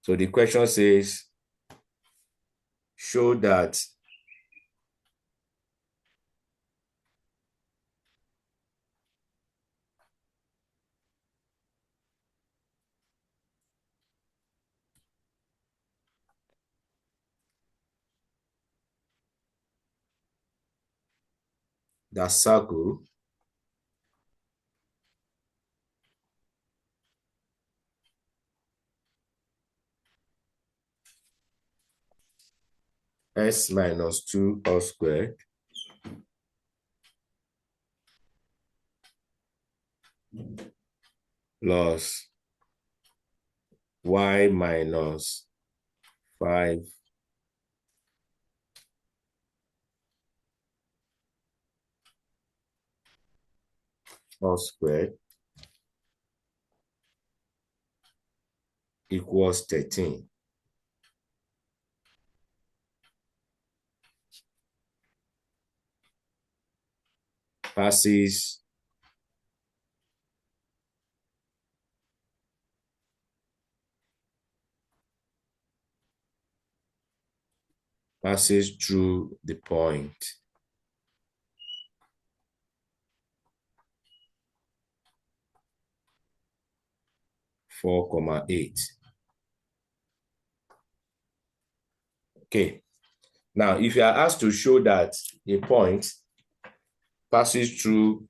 So the question says, show that the circle s minus 2 all squared plus y minus 5 all squared equals 13. Passes through the point 4,8. Okay. Now, if you are asked to show that a point passes through,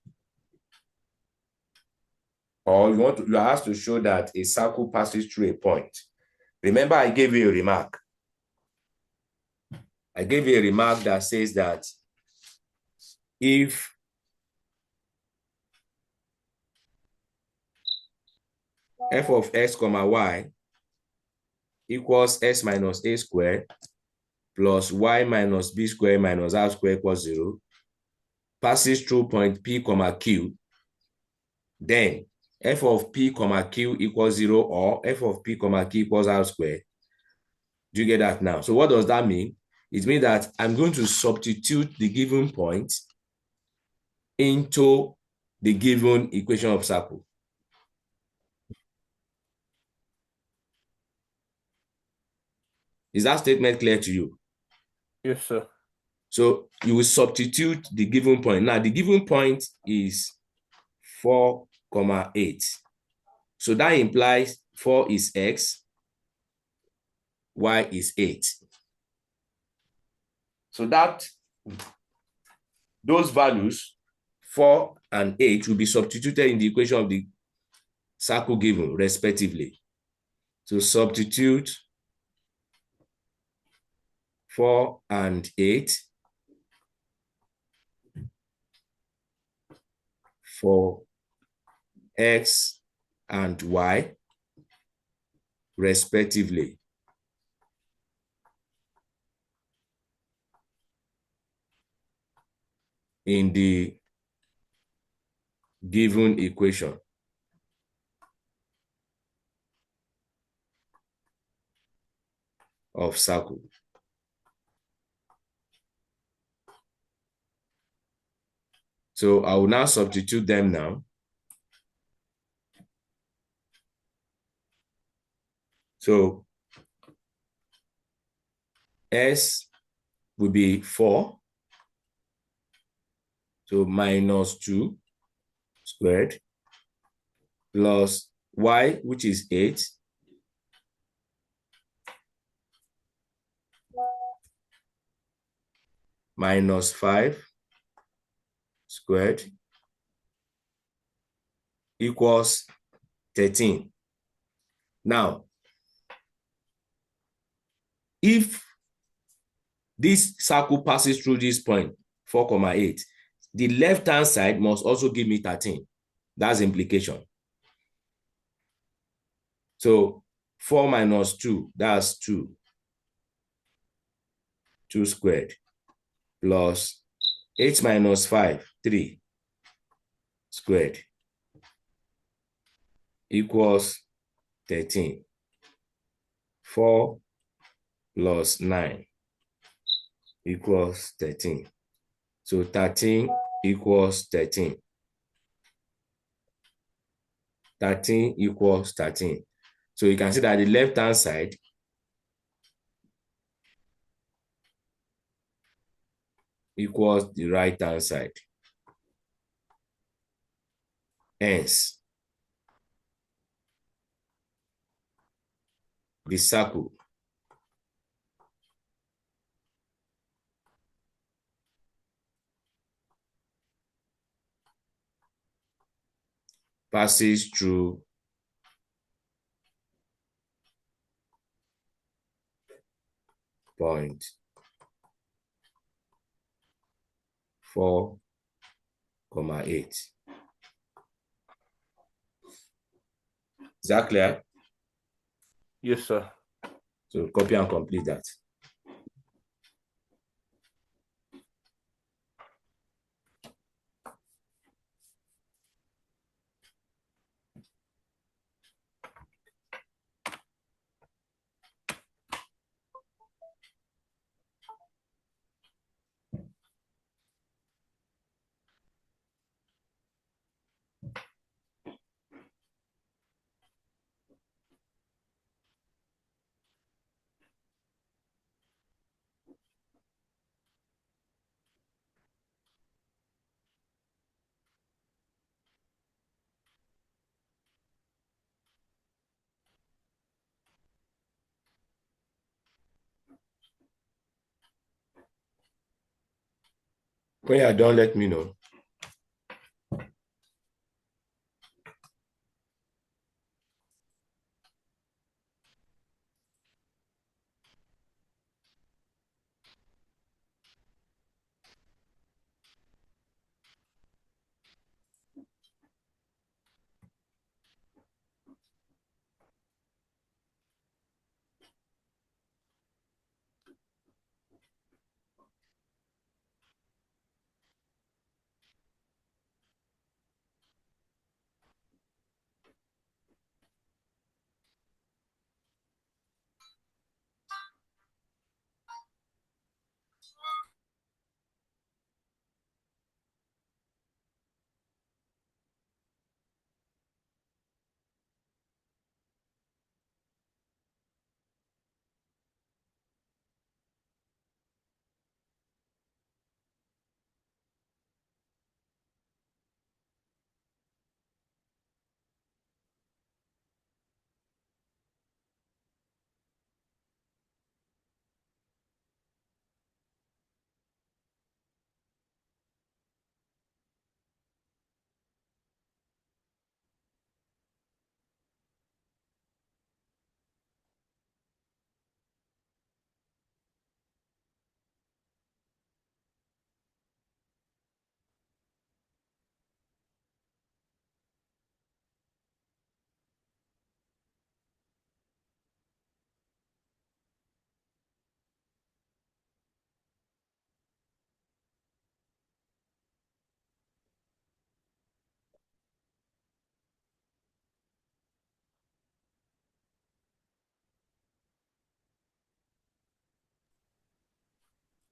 or you are asked to show that a circle passes through a point. Remember, I gave you a remark. I gave you a remark that says that if f of x comma y equals s minus a squared plus y minus b squared minus r squared equals 0, passes through point P comma Q, then f of P comma Q equals 0 or f of P comma Q equals r squared. Do you get that now? So what does that mean? It means that I'm going to substitute the given point into the given equation of circle. Is that statement clear to you? Yes, sir. So you will substitute the given point. Now, the given point is 4,8. So that implies 4 is x, y is 8. So that those values, 4 and 8, will be substituted in the equation of the circle given, respectively. So substitute 4 and 8 for x and y, respectively. In the given equation. Of circle. So I will now substitute them now. So s will be 4. So minus 2 squared plus y, which is 8, minus 5 squared equals 13. Now, if this circle passes through this point, 4,8, the left-hand side must also give me 13. That's implication. So 4 minus 2, that's 2. 2 squared plus 8 minus 5, 3 squared equals 13. 4 plus 9 equals 13. So 13 equals 13. 13 equals 13. So you can see that the left-hand side equals the right-hand side. Hence, the circle passes through point 4,8. Is that clear? Yes, sir. So copy and complete that. When you are done, let me know.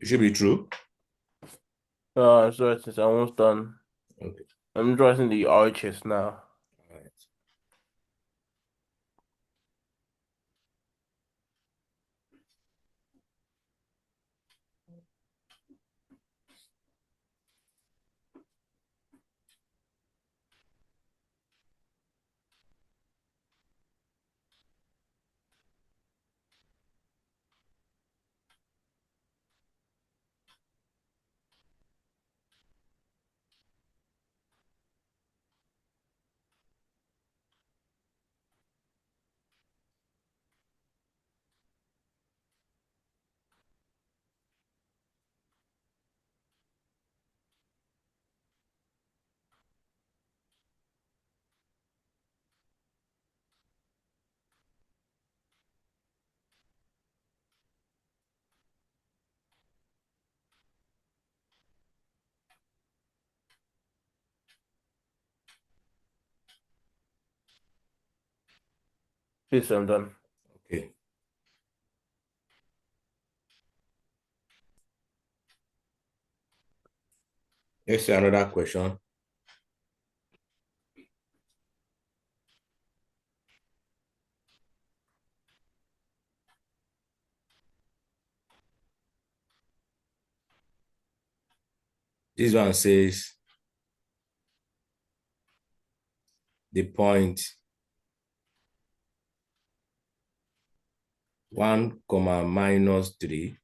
It should be true. So it's almost done. Okay. I'm drawing the arches now. All right. Yes, I'm done. Okay. Let's see another question. This one says the point 1, minus 3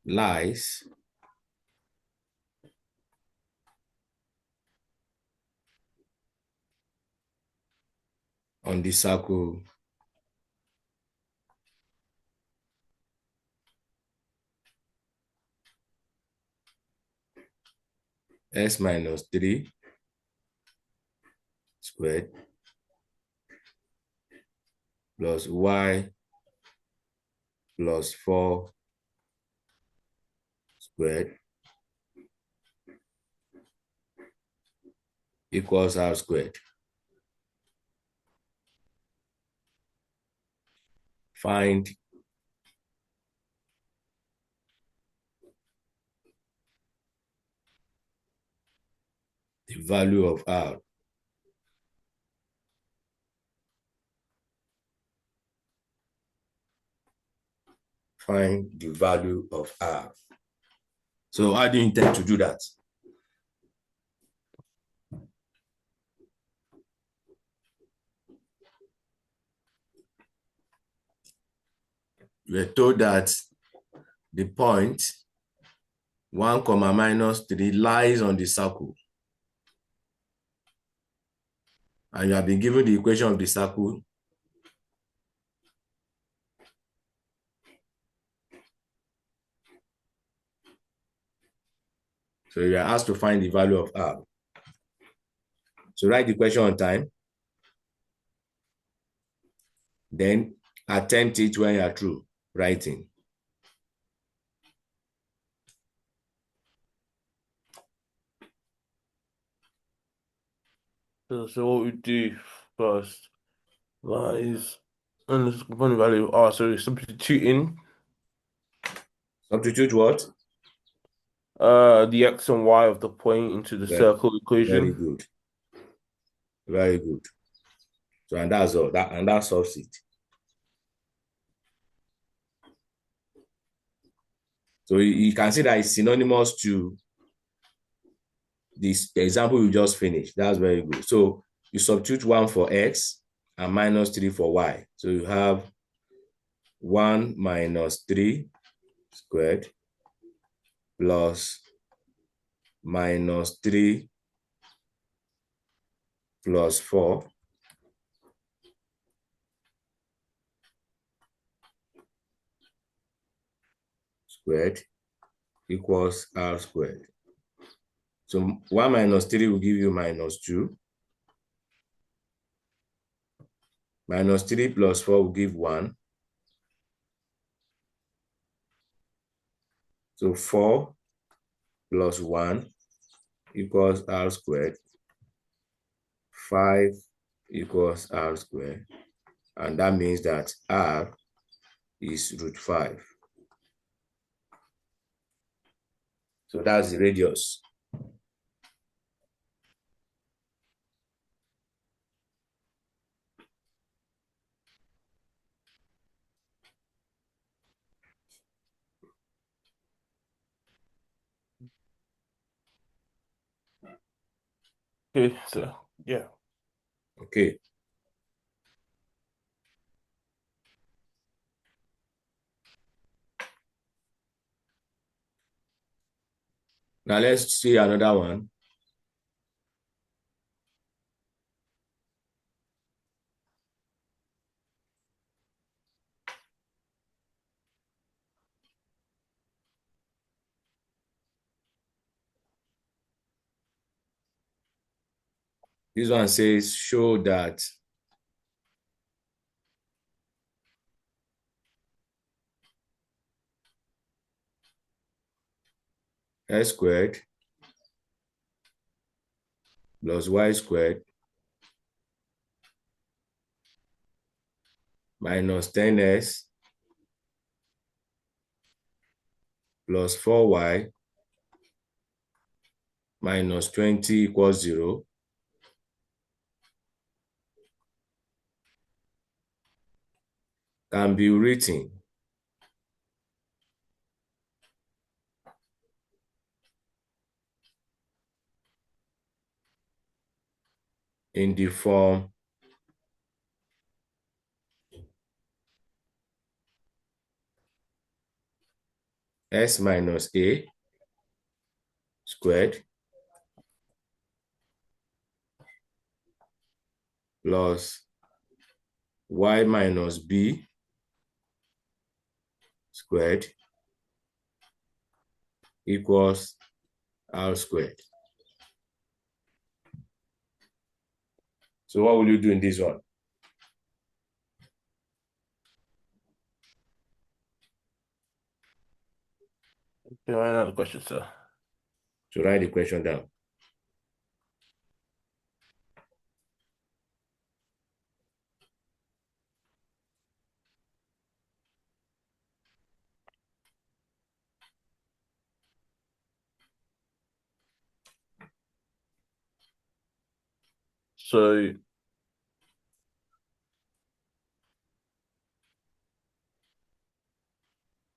lies on the circle x minus 3 squared plus y plus 4 squared equals r squared. Find the value of r. Find the value of r. So how do you intend to do that? We're told that the point 1, minus 3 lies on the circle. And you have been given the equation of the circle. So you are asked to find the value of r. So write the question on time. Then attempt it when you are through writing. So what we do first is, and this one value of r, so substituting Substitute what? the x and y of the point into the Very, circle very equation. good. Very good. So and that's all. That solves it. So you can see that it's synonymous to this example you just finished. That's very good. So you substitute 1 for x and minus 3 for y. So you have 1 minus 3 squared plus minus 3 plus 4 squared equals r squared. So 1 minus 3 will give you minus 2. Minus 3 plus 4 will give 1. So 4 plus 1 equals r squared. 5 equals r squared. And that means that r is root 5. So that's the radius. Okay, so yeah. Okay. Now let's see another one. This one says, show that x squared plus y squared minus 10x plus 4y minus 20 equals 0 can be written in the form s minus a squared plus y minus b squared equals r squared. So what will you do in this one? Okay, another question, sir. So write the question down. So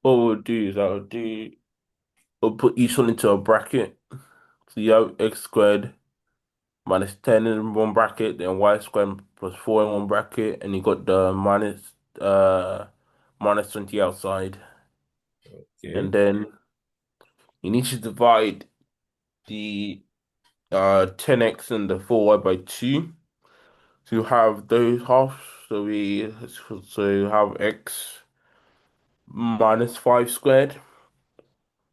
what we'll do is we'll put each one into a bracket. So you have x squared minus 10 in one bracket, then y squared plus 4 in one bracket, and you got the minus 20 outside. Okay. And then you need to divide the 10x and the 4y by 2 to have those halves. So you have x minus 5 squared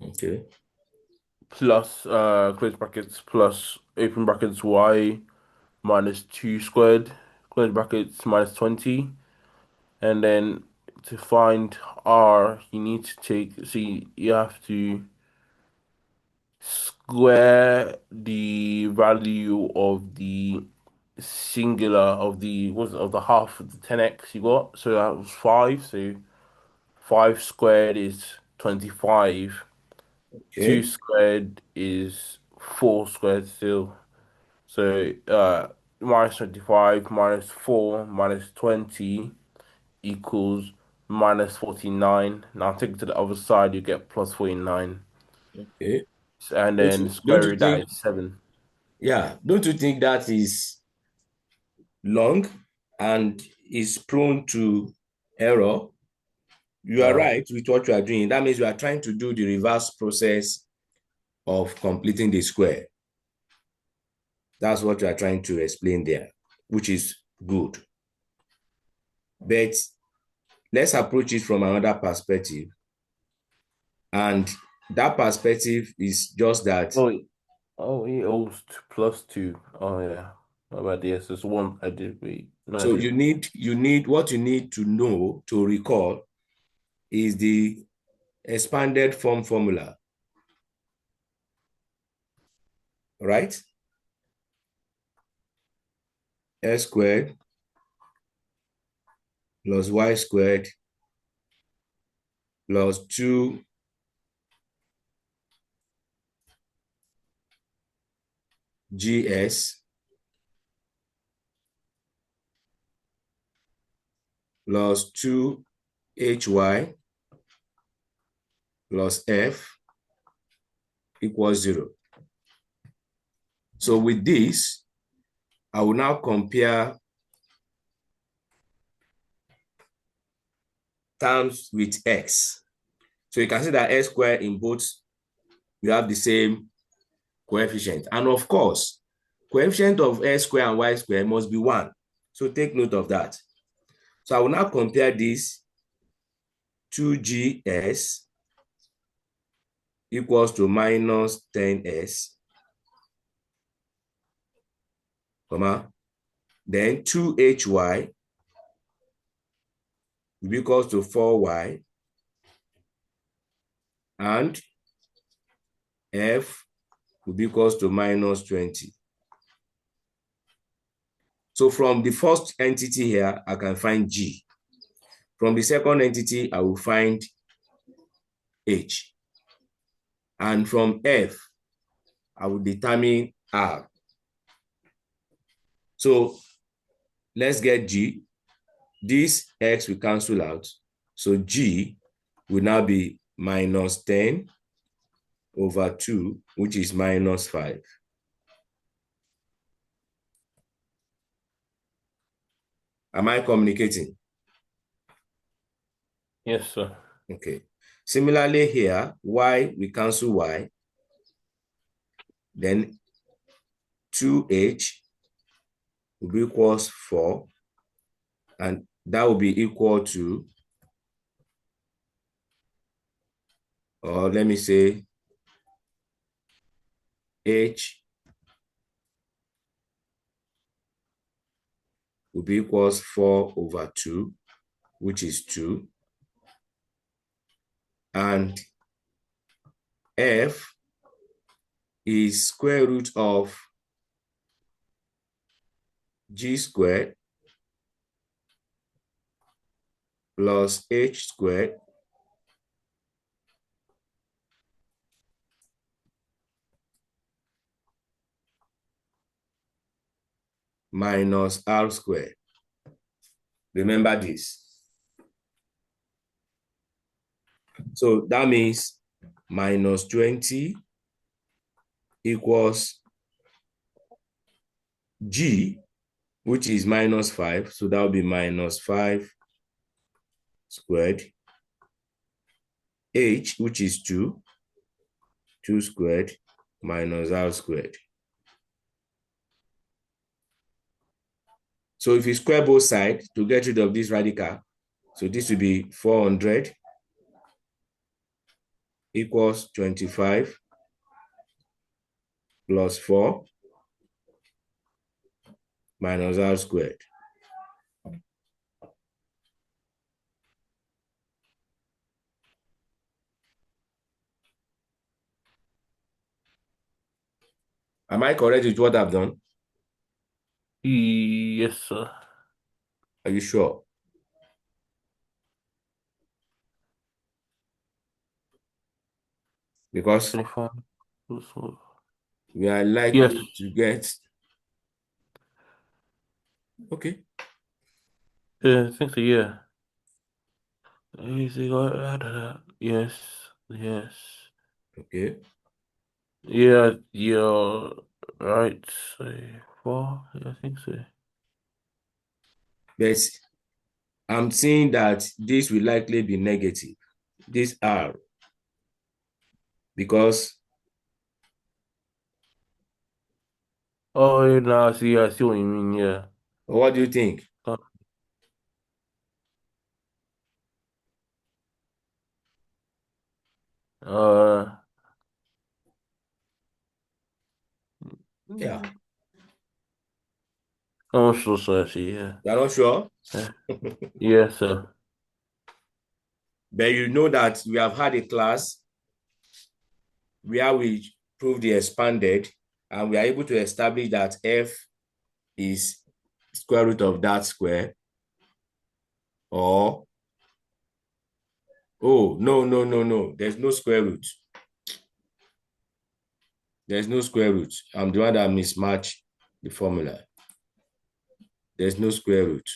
Okay. plus close brackets plus open brackets y minus 2 squared close brackets minus 20. And then to find r, you need to you have to square the value of the singular of the of the half of the 10x you got. So that was 5. So 5 squared is 25. 2 Okay. squared is 4 squared still. So minus 25 minus 4 minus 20 equals minus 49. Now take it to the other side, you get plus 49. Okay. And Don't then you, don't square you root that think, is 7. yeah, don't you think that is long and is prone to error? You are Yeah. right with what you are doing. That means you are trying to do the reverse process of completing the square. That's what you are trying to explain there, which is good. But let's approach it from another perspective. And that perspective is just that. Oh, it owes plus 2. Oh, yeah. My bad. Yes, it's one. I did. Wait. No, I So didn't. what you need to know to recall is the expanded form formula, right? S squared plus y squared plus 2gs plus 2hy plus f equals 0. So with this, I will now compare terms with x. So you can see that x squared in both, we have the same coefficient. And of course, coefficient of x squared and y squared must be 1. So take note of that. So I will now compare this 2gs equals to minus 10s, comma, then 2hy will be equals to 4y, and f will be equals to minus 20. So from the first entity here, I can find g. From the second entity, I will find h. And from f, I will determine r. So let's get g. This x will cancel out. So g will now be minus 10 over 2, which is minus 5. Am I communicating? Yes, sir. Okay. Similarly here, y, we cancel y. Then 2h will be equals 4. And that will be equal to, or let me say, h will be equals 4 over 2, which is 2. And f is square root of g squared plus h squared minus r squared. Remember this. So that means minus 20 equals g, which is minus 5. So that will be minus 5 squared. H, which is 2, 2 squared minus r squared. So if you square both sides to get rid of this radical, so this will be 400 equals 25 plus 4 minus r squared. Am I correct with what I've done? Yes, sir. Are you sure? Because 25. we are Yes. likely to get, okay. Yeah, I think so, yeah. Yes, yes. Okay. Yeah, you're right. So, 4, yeah, I think so. But I'm seeing that this will likely be negative, this r, because Oh, yeah, no, I see what you mean, yeah. what do you think? Uh, uh, Yeah. I'm not sure, sir, actually, yeah. You're not sure? Yeah, yeah, sir. But you know that we have had a class where we prove the expanded and we are able to establish that f is square root of that square, or, oh, no. There's no square root. There's no square root. I'm the one that mismatched the formula. There's no square root.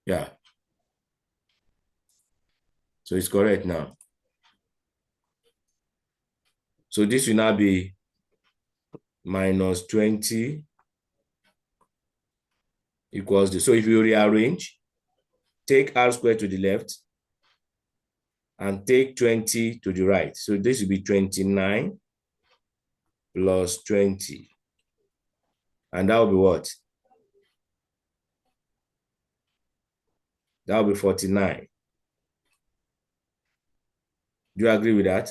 Yeah. So it's correct now. So this will now be minus 20 equals this. So if you rearrange, take r squared to the left and take 20 to the right. So this will be 29 plus 20. And that will be what? That will be 49. Do you agree with that?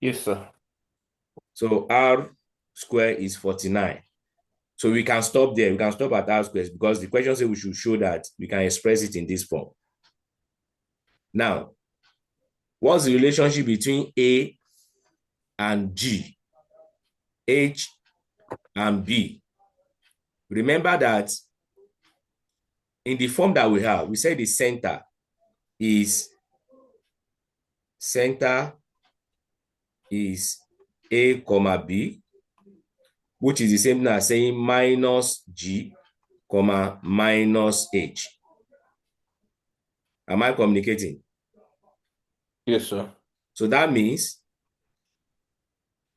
Yes, sir. So r square is 49. So we can stop there. We can stop at r squares because the question says we should show that we can express it in this form. Now, what's the relationship between A and G, H and B? Remember that in the form that we have, we say the is center is A comma B, which is the same thing as saying minus G comma minus H. Am I communicating? Yes, sir. So that means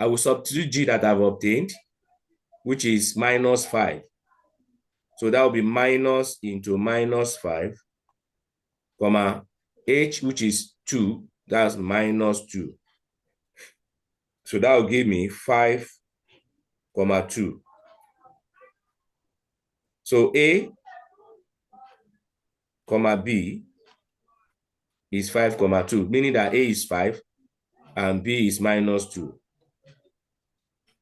I will substitute g that I've obtained, which is minus 5. So that will be minus into minus 5, comma, h, which is 2, that's minus 2. So that will give me 5, comma 2. So a, comma b is 5, comma 2, meaning that a is 5 and b is minus 2.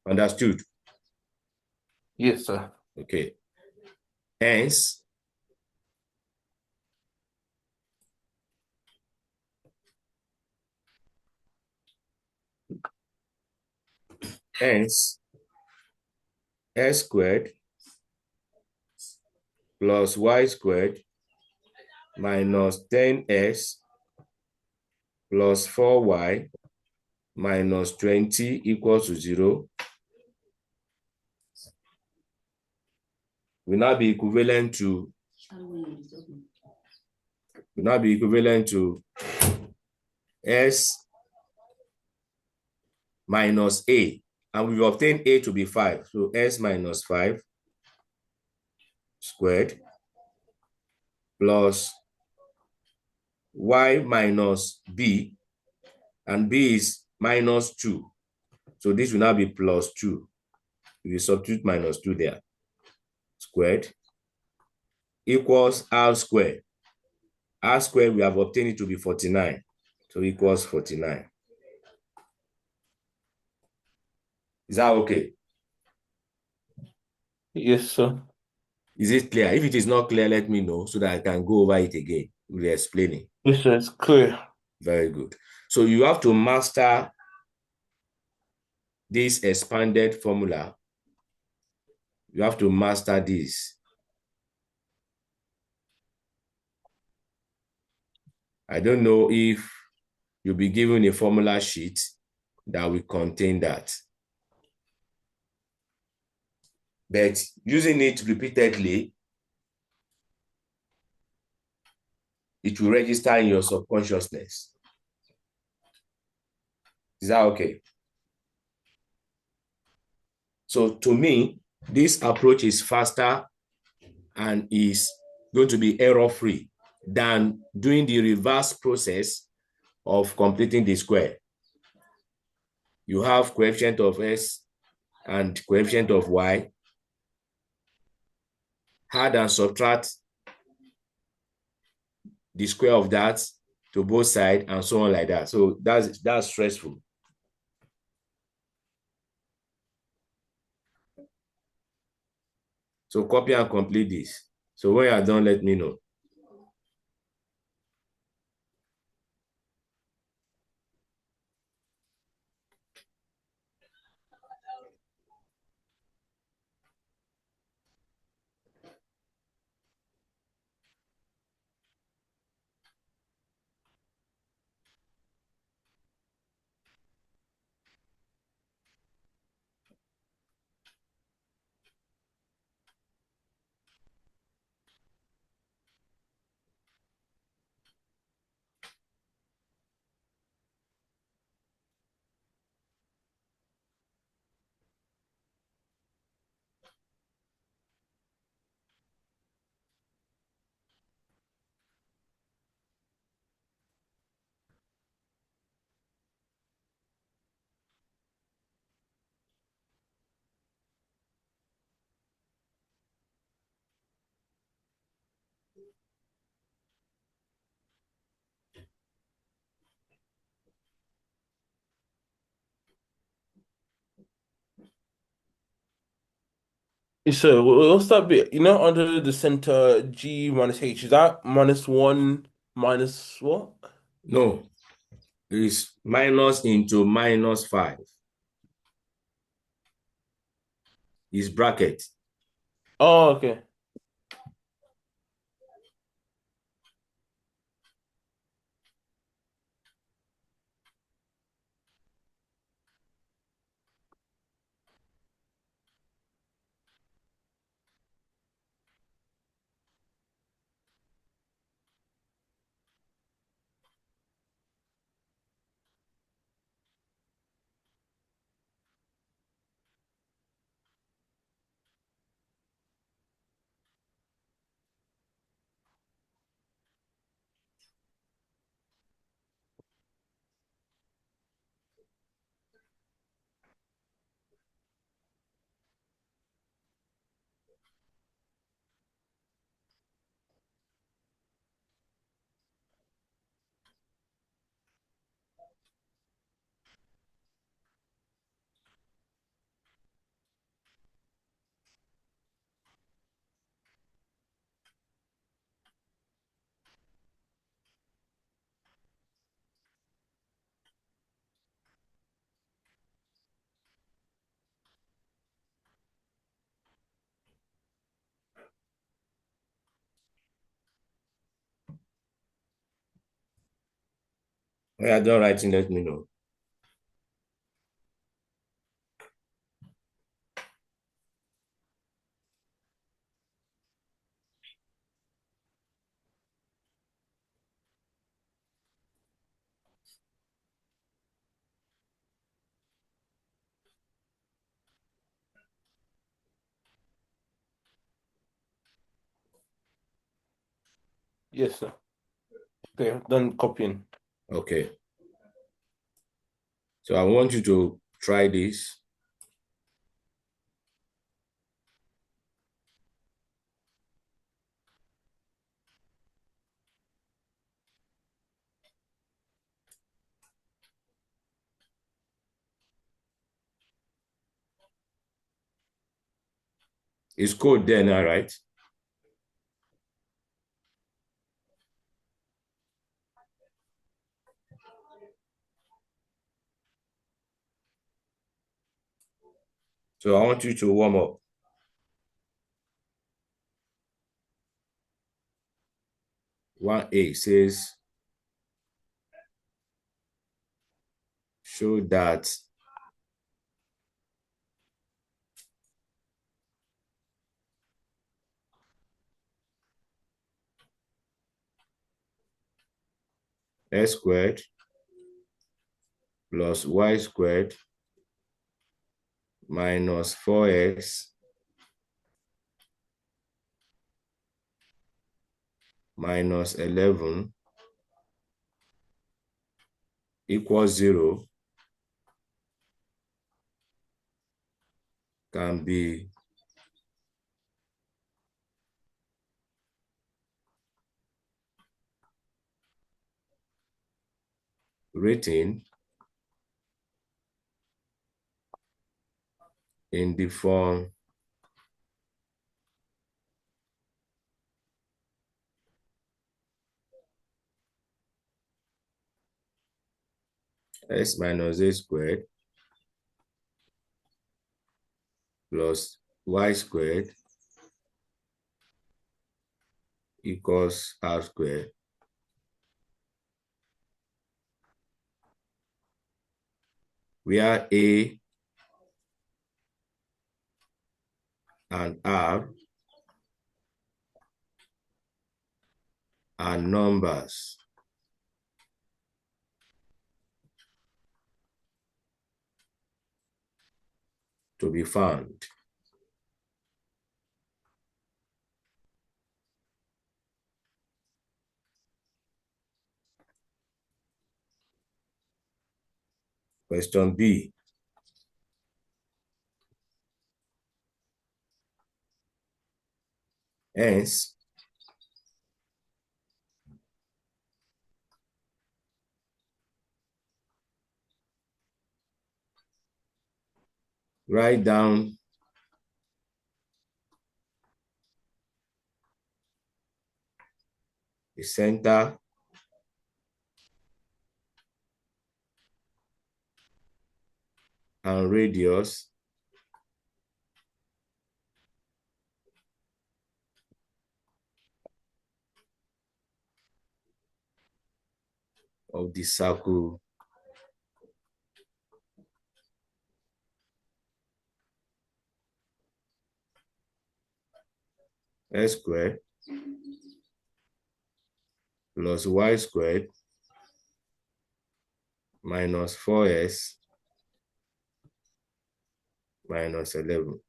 Understood? Yes, sir. Okay. Hence, hence, s squared plus y squared minus 10s plus 4y minus 20 equals to 0 will now be equivalent to s minus a, and we've obtained a to be 5. So s minus 5 squared plus y minus b, and b is minus 2. So this will now be plus 2. We substitute minus 2 there, squared, equals r squared. R squared, we have obtained it to be 49. So equals 49. Is that okay? Yes, sir. Is it clear? If it is not clear, let me know so that I can go over it again. We'll explain it. Yes, sir. It's clear. Very good. So you have to master this expanded formula. You have to master this. I don't know if you'll be given a formula sheet that will contain that. But using it repeatedly, it will register in your subconsciousness. Is that okay? So to me, this approach is faster and is going to be error-free than doing the reverse process of completing the square. You have coefficient of s and coefficient of y, add and subtract the square of that to both sides and so on like that. So that's stressful. So copy and complete this. So when you're done, let me know. Yes, sir. What's that bit? Under the center G minus H, is that minus one minus what? No, it's minus into minus 5 is bracket. Oh, okay. When you're done writing, let me know. Yes, sir. Okay, done copying. Okay. So I want you to try this. It's code there now, right? So I want you to warm up. 1A says, show that x squared plus y squared minus 4x minus 11 equals 0 can be written in the form x minus a squared plus y squared equals r squared, where a and r are numbers to be found. Question B. Hence, write down the center and radius of the circle x squared plus y squared minus 4s minus 11.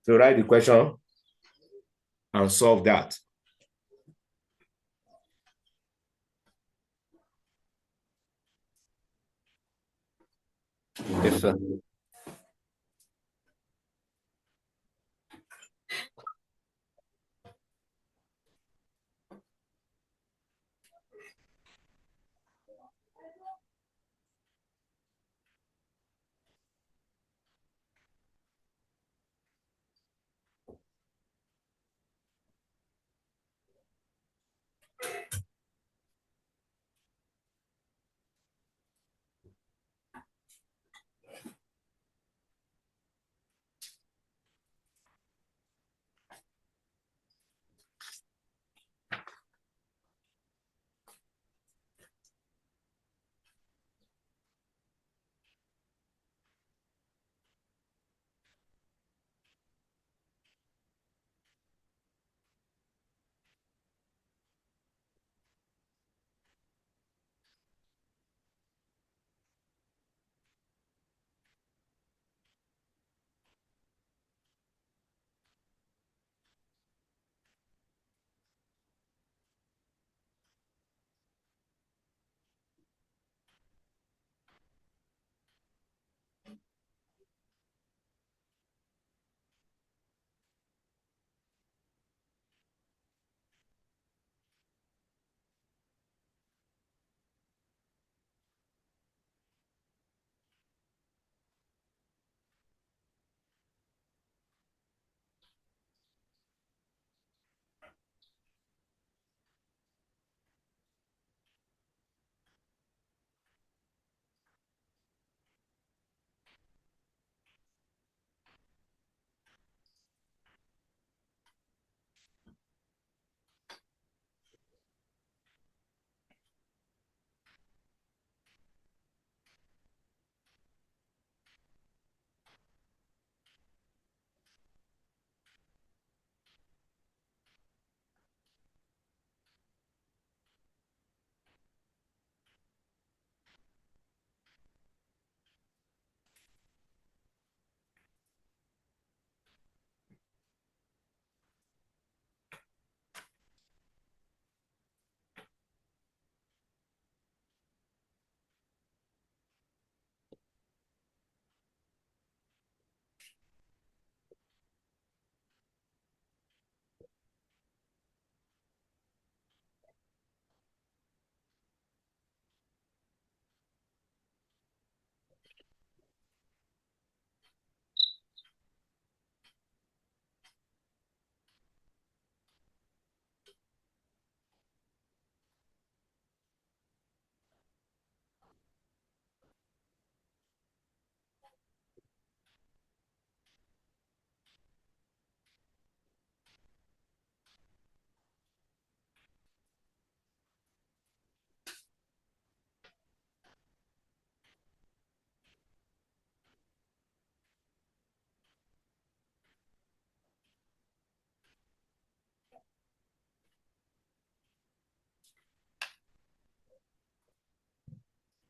So write the question and solve that. Yes, sir.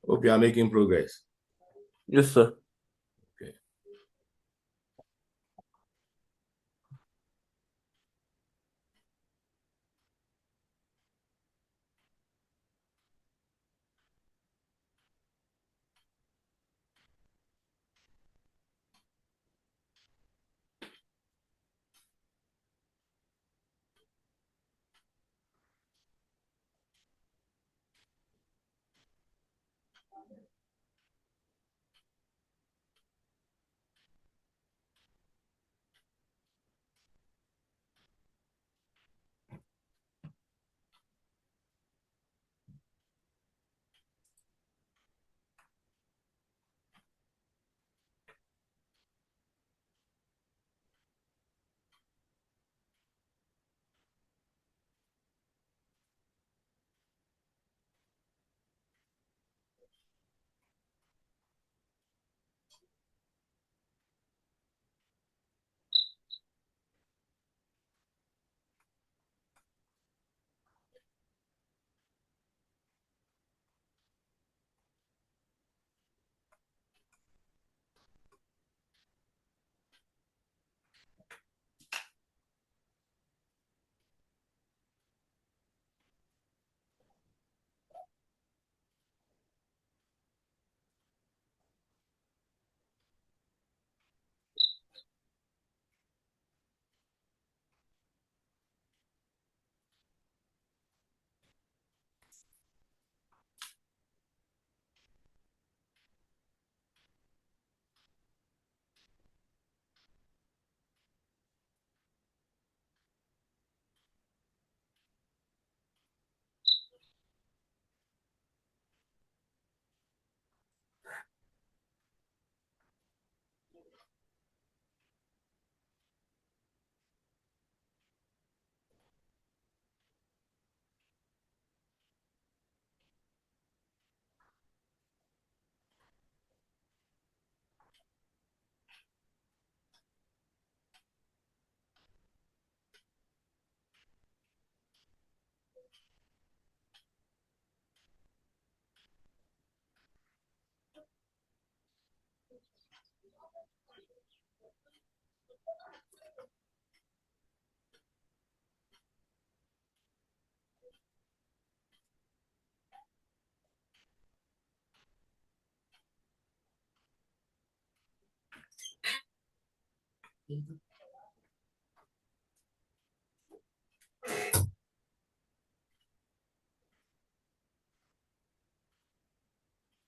Hope you are making progress. Yes, sir. Okay.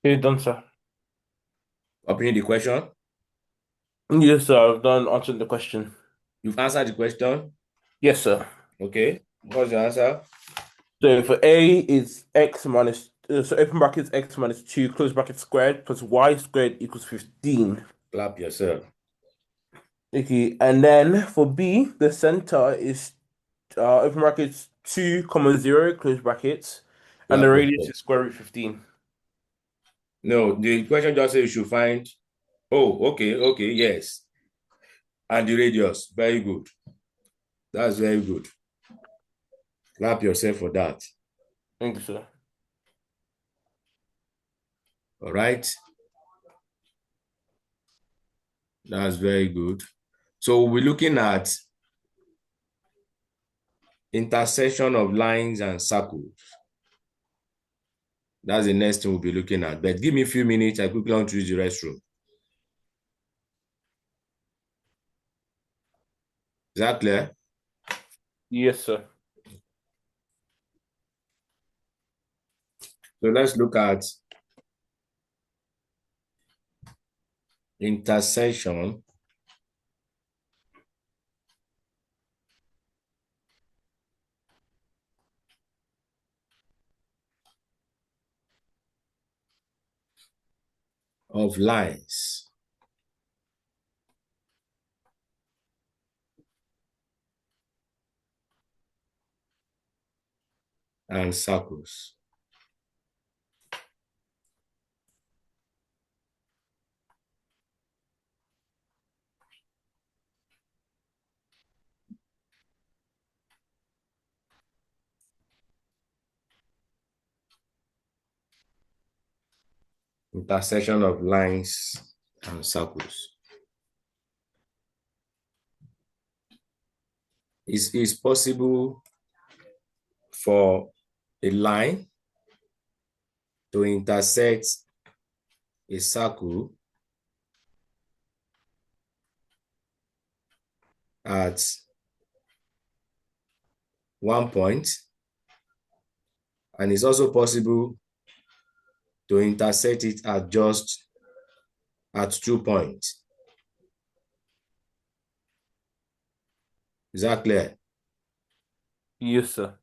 Okay, done, sir. Opening the question. Yes, sir. I've done answering the question. You've answered the question. Yes, sir. Okay. What's your answer? So for A is x minus, so open brackets x minus 2, close bracket squared, plus y squared equals 15. Clap yourself. Okay, and then for B, the center is open brackets 2 comma 0, close brackets, and the Clap radius yourself. is square root 15. No, the question just says you should find. Oh, okay, okay, yes. And the radius. Very good. That's very good. Clap yourself for that. Thank you, sir. All right. That's very good. So we're looking at intersection of lines and circles. That's the next thing we'll be looking at. But give me a few minutes. I quickly want to use the restroom. Is that clear? Yes, sir. So let's look at intersection of lines and circles. intersection of lines and circles. It's possible for a line to intersect a circle at one point, and it's also possible to intersect it at 2 points. Is that clear? Yes, sir.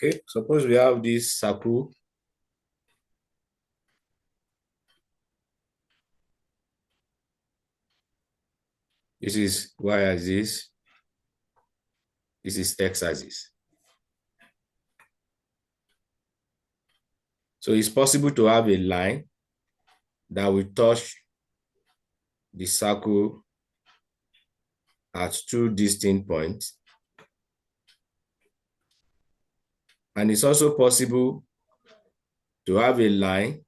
Okay, suppose we have this circle. This is y-axis. This is x-axis. So it's possible to have a line that will touch the circle at 2 distinct points. And it's also possible to have a line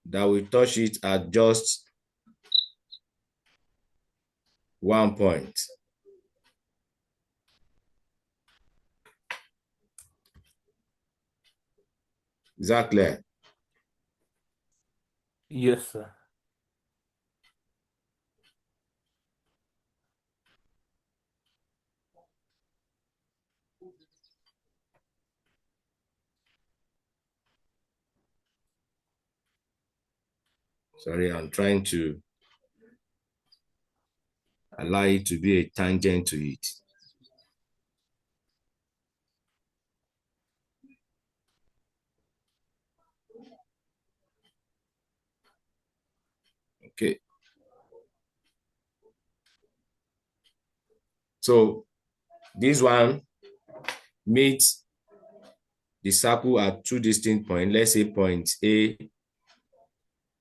that will touch it at just 1 point. Is that clear? Yes, sir. Sorry, I'm trying to allow it to be a tangent to it. Okay. So this one meets the circle at 2 distinct points. Let's say point A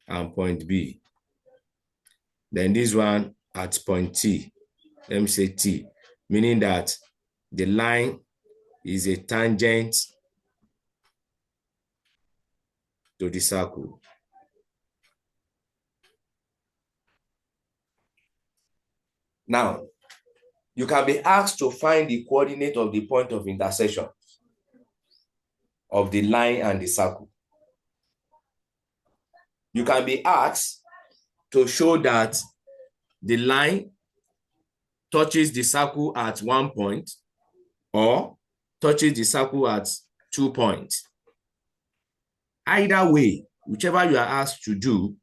and point B. Then this one at point T. Let me say T, meaning that the line is a tangent to the circle. Now, you can be asked to find the coordinate of the point of intersection of the line and the circle. You can be asked to show that the line touches the circle at 1 point or touches the circle at 2 points. Either way, whichever you are asked to do,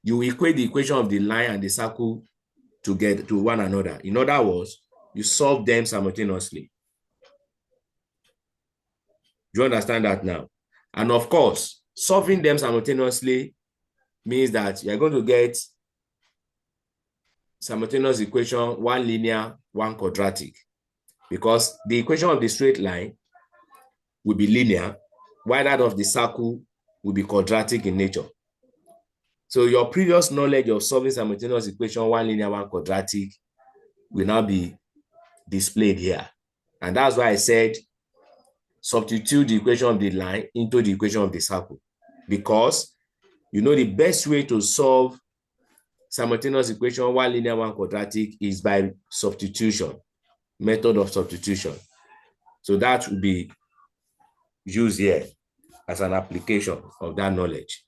you equate the equation of the line and the circle together to one another. In other words, you solve them simultaneously. Do you understand that now? And of course, solving them simultaneously means that you're going to get simultaneous equation, one linear, one quadratic, because the equation of the straight line will be linear, while that of the circle will be quadratic in nature. So your previous knowledge of solving simultaneous equation, one linear, one quadratic, will now be displayed here. And that's why I said substitute the equation of the line into the equation of the circle, because you know the best way to solve simultaneous equation, one linear, one quadratic, is by substitution, method of substitution. So that will be used here as an application of that knowledge.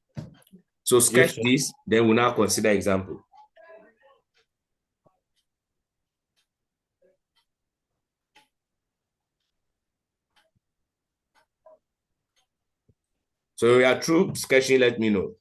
So Yes, sketch sir. this, then we'll now consider example. So you are through sketching, let me know.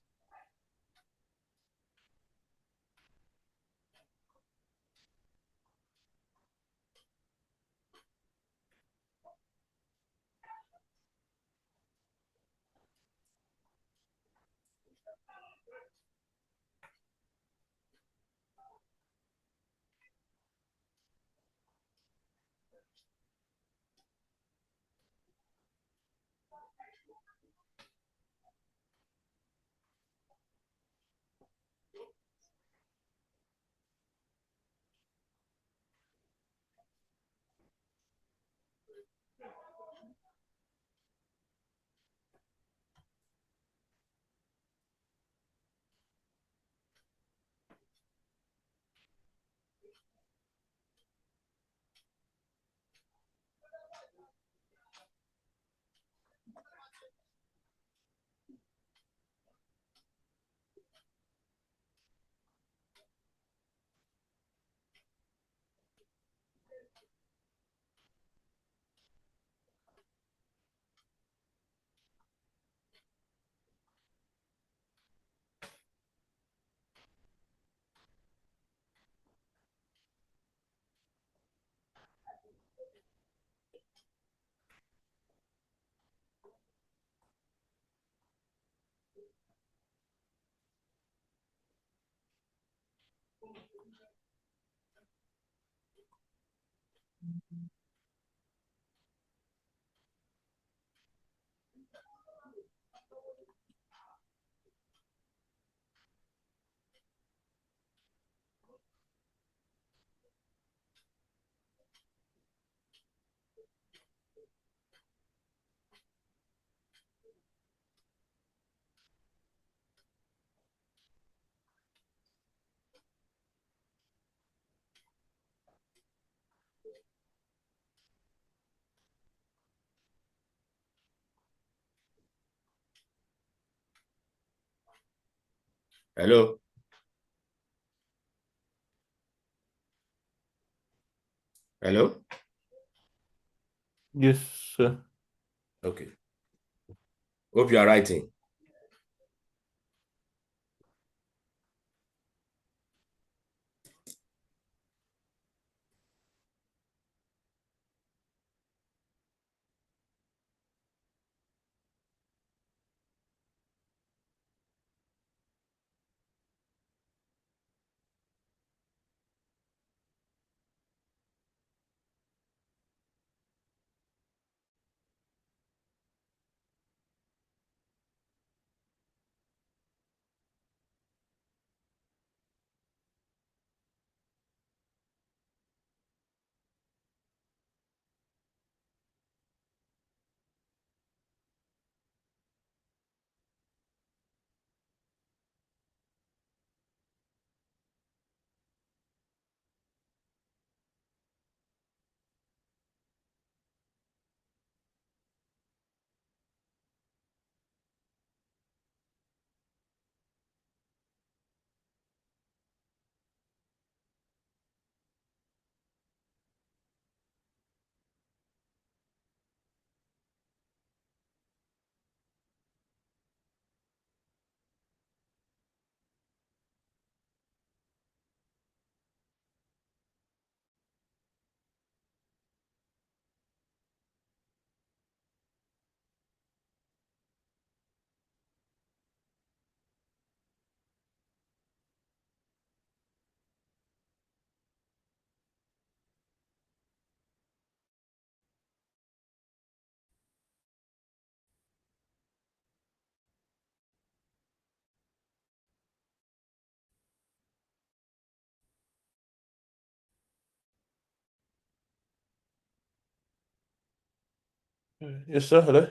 Hello? Hello? Yes, sir. Okay. Hope you are writing. Yes, sir. Hello.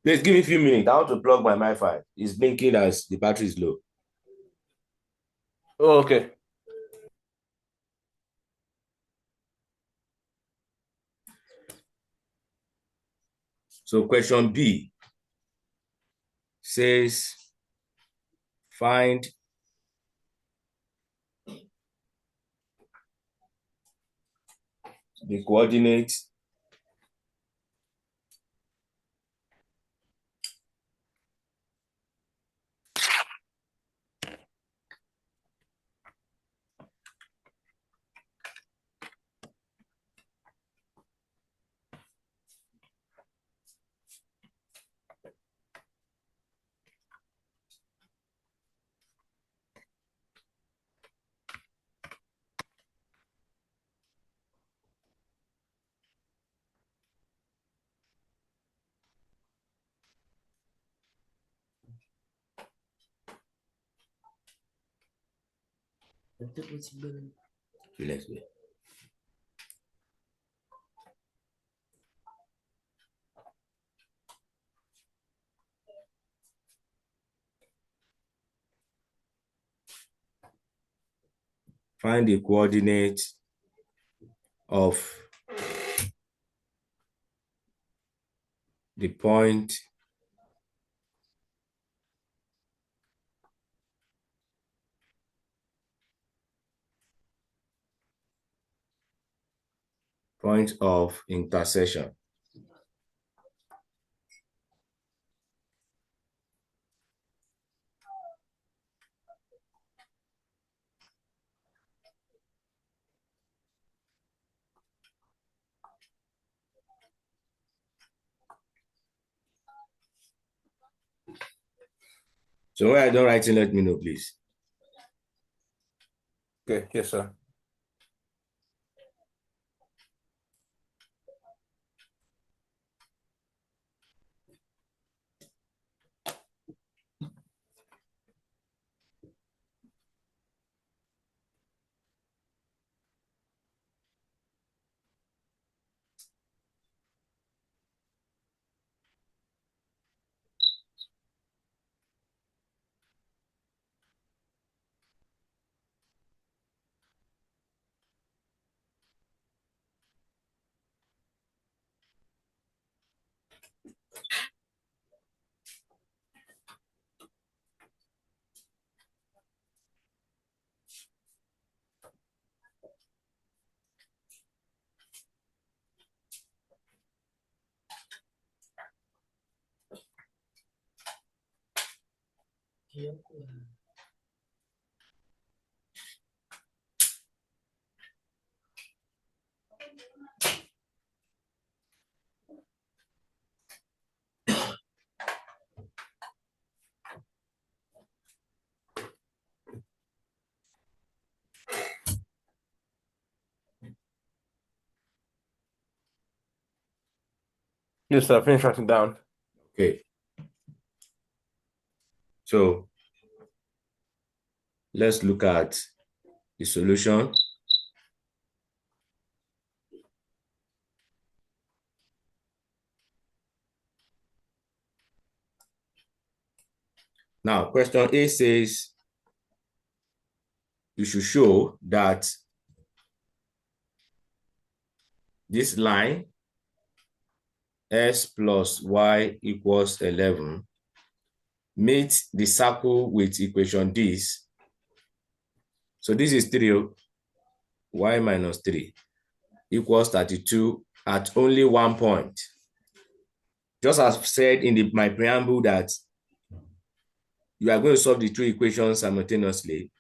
Please give me a few minutes. I want to plug my Wi-Fi. It's blinking as the battery is low. Oh, okay. So question B says find the coordinate find the coordinate of the point of intersection. So when I don't write it, let me know, please. Okay, yes, sir. Yes, sir. Finish writing down. Okay. So let's look at the solution. Now, question A says you should show that this line s plus y equals 11 meets the circle with equation this. So this is 3, y minus 3 equals 32 at only one point. Just as I've said in my preamble that you are going to solve the two equations simultaneously.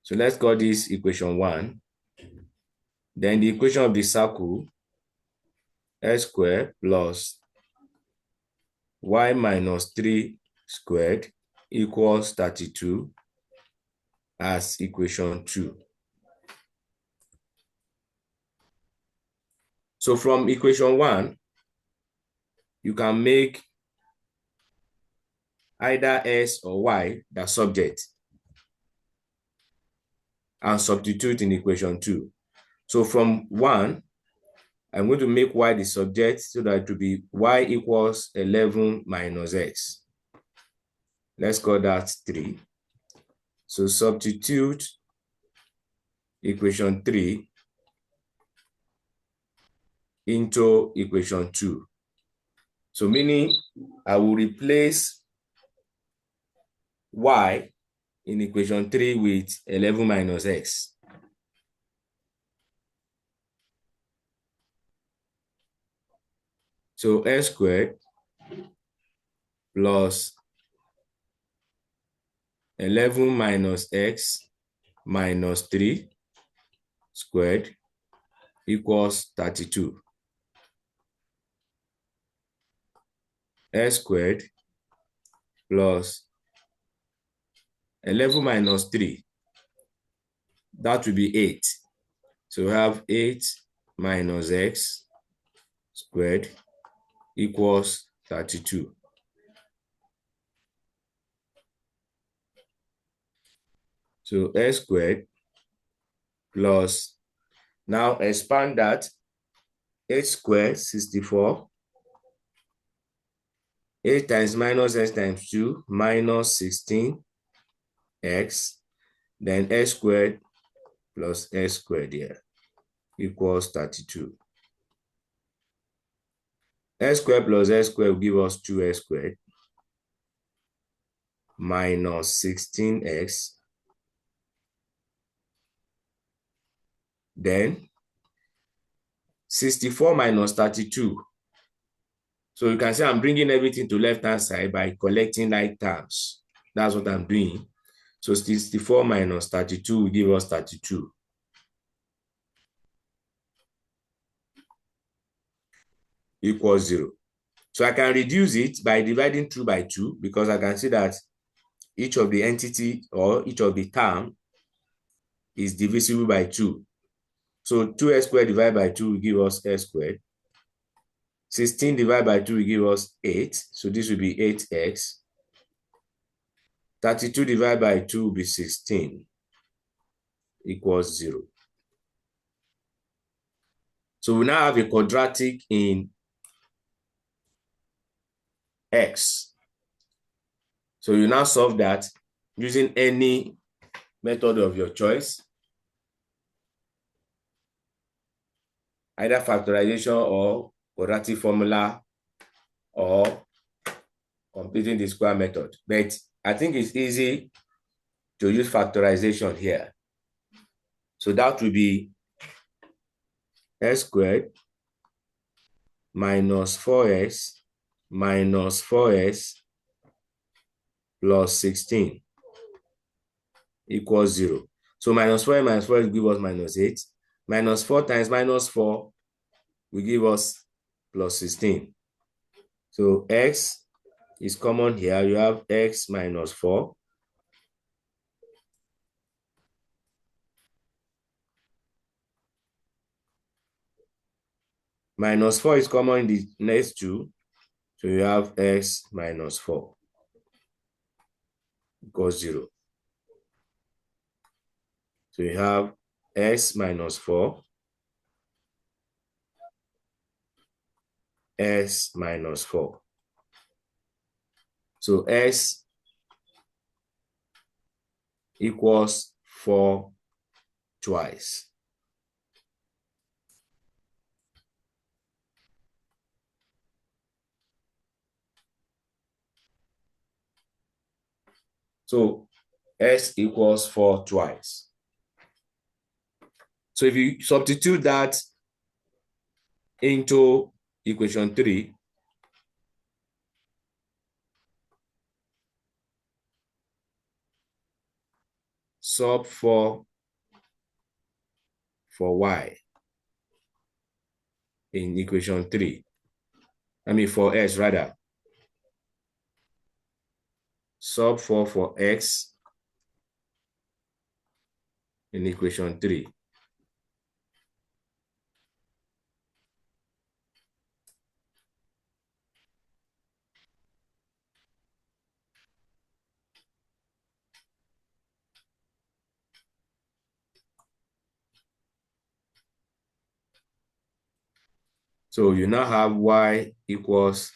So let's call this equation 1. Then the equation of the circle, s squared plus y minus 3 squared equals 32 as equation 2. So from equation 1, you can make either s or y the subject and substitute in equation 2. So from 1, I'm going to make y the subject so that it will be y equals 11 minus x. Let's call that 3. So substitute equation 3 into equation 2. So meaning I will replace y in equation 3 with 11 minus x. So x squared plus 11 minus x minus 3 squared equals 32. X squared plus 11 minus 3, that will be 8. So we have 8 minus x squared equals 32. So x squared plus, now expand that, 8 squared, 64. 8 times minus x times 2, minus 16x. Then x squared plus x squared here equals 32. X squared plus x squared will give us 2x squared minus 16x. Then 64 minus 32. So you can see I'm bringing everything to left-hand side by collecting like terms. That's what I'm doing. So 64 minus 32 will give us 32. Equals 0. So I can reduce it by dividing 2 by 2 because I can see that each of the entity or each of the term is divisible by 2. So 2x squared divided by 2 will give us x squared. 16 divided by 2 will give us 8. So this will be 8x. 32 divided by 2 will be 16 equals 0. So we now have a quadratic in x. So you now solve that using any method of your choice, either factorization or quadratic formula or completing the square method. But I think it's easy to use factorization here. So that will be x squared minus 4x minus 4x plus 16 equals 0. So minus 4 minus 4 will give us minus 8. Minus 4 times minus 4 will give us plus 16. So x is common here. You have x minus 4. Minus 4 is common in the next two. So you have x minus 4 equals 0. So you have x minus 4, x minus 4. So x equals 4 twice. So x equals 4 twice. So if you substitute that into equation 3, solve for y in equation 3. I mean for x rather. Solve for x in equation 3. So you now have y equals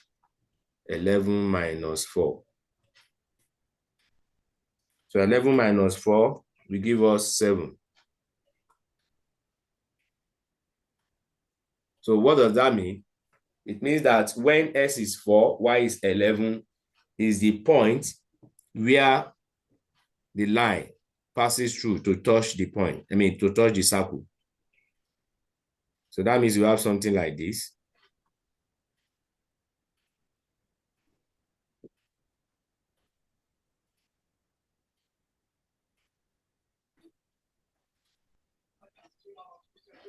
11 minus 4. So 11 minus 4 will give us 7. So what does that mean? It means that when x is 4, y is 11 is the point where the line passes through to touch the point. I mean, to touch the circle. So that means you have something like this.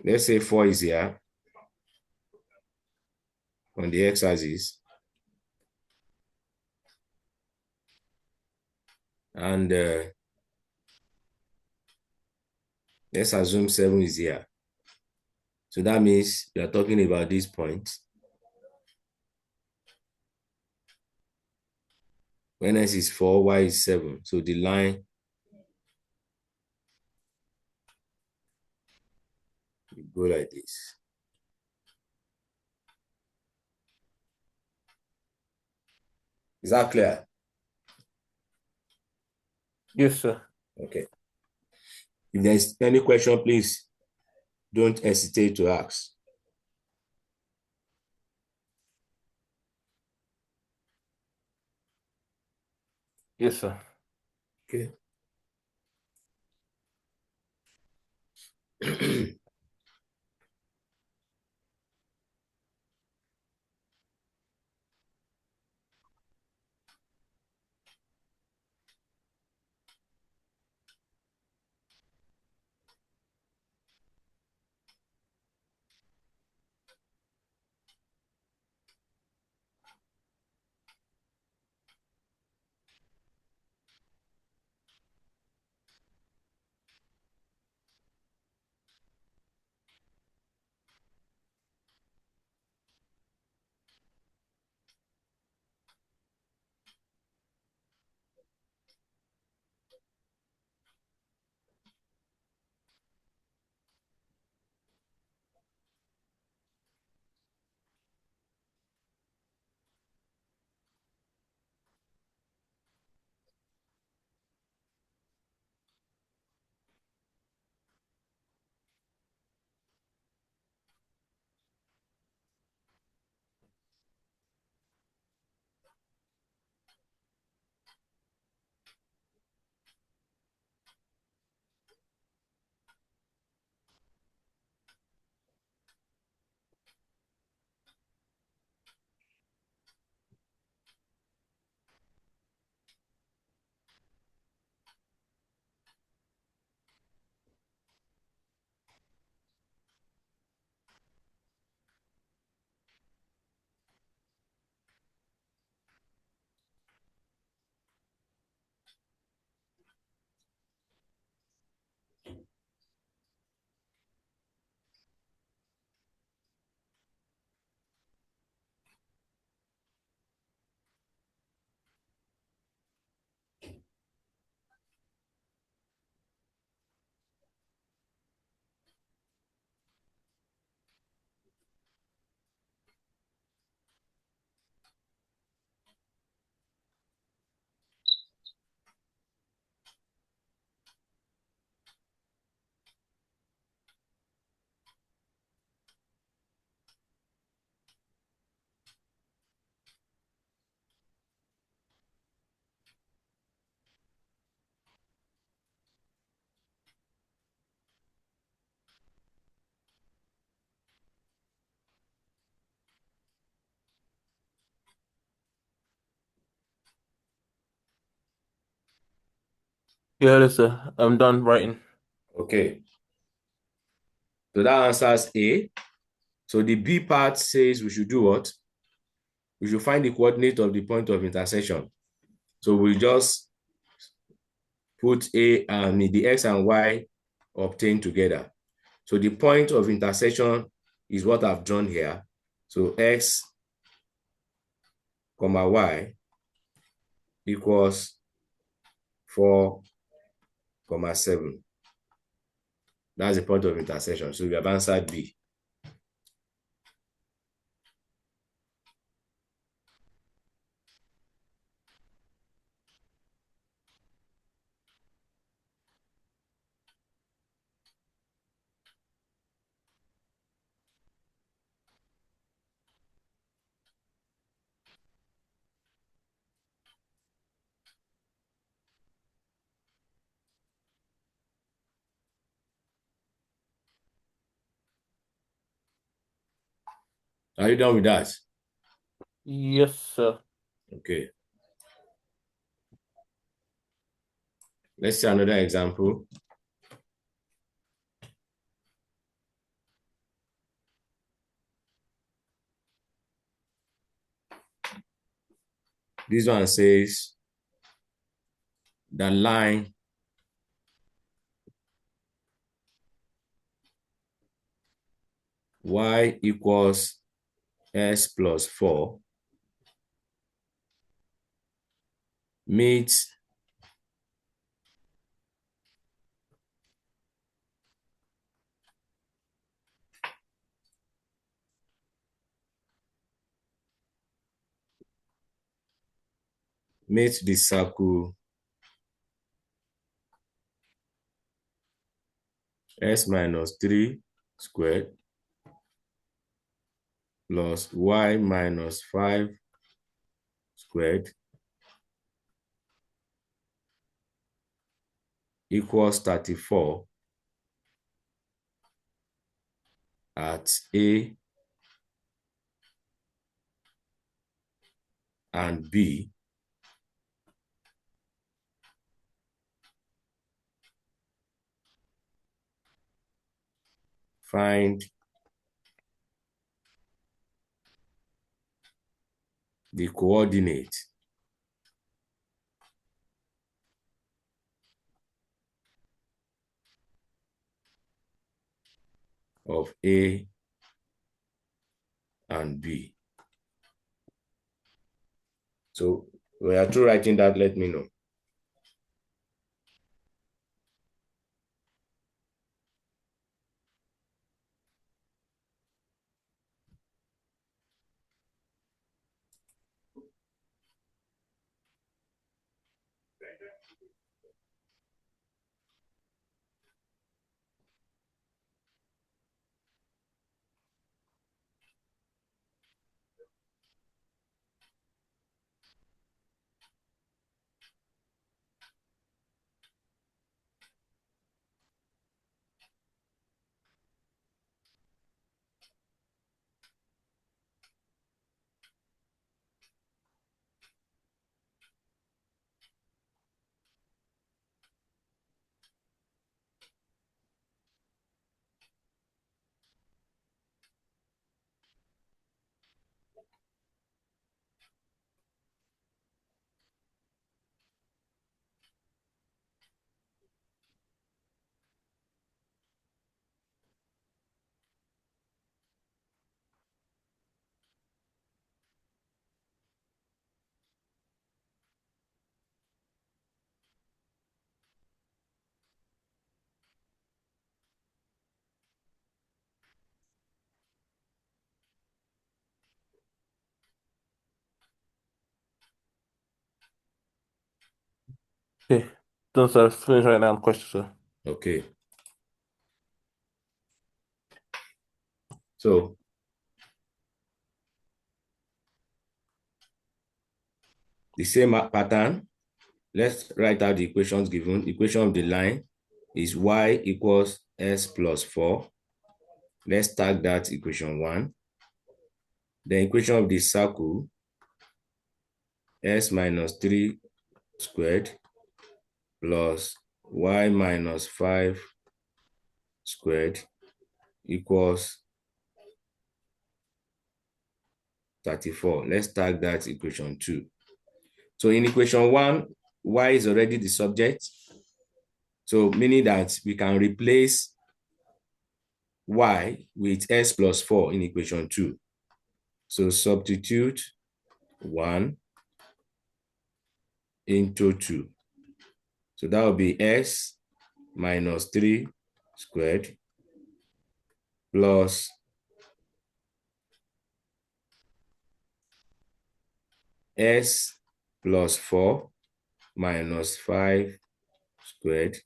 let's say 4 is here on the x-axis, and let's assume 7 is here. So that means we are talking about this point. When x is 4, y is 7. So the line will go like this. Is that clear? Yes, sir. Okay. If there's any question, please don't hesitate to ask. Yes, sir. Okay. Yeah, sir. I'm done writing. Okay. So that answers A. So the B part says we should do what? We should find the coordinate of the point of intersection. So we just put A and the X and Y obtained together. So the point of intersection is what I've drawn here. So X, comma Y equals 4, comma 7. That's the point of intersection. So we have answered B. Are you done with that? Yes, sir. Okay. Let's see another example. This one says the line y equals s plus 4 meets the circle s minus 3 squared plus y minus 5 squared equals 34 at A and B. Find the coordinate of A and B. So when you're through writing that, let me know. Okay. Done, sir. Finish right now. Question, sir. Okay. So the same pattern. Let's write out the equations given. Equation of the line is y equals s plus 4. Let's tag that equation 1. The equation of the circle, s minus 3 squared plus y minus 5 squared equals 34. Let's tag that equation 2. So in equation 1, y is already the subject. So meaning that we can replace y with s plus 4 in equation 2. So substitute 1 into 2. So that will be s minus 3 squared plus s plus 4 minus 5 squared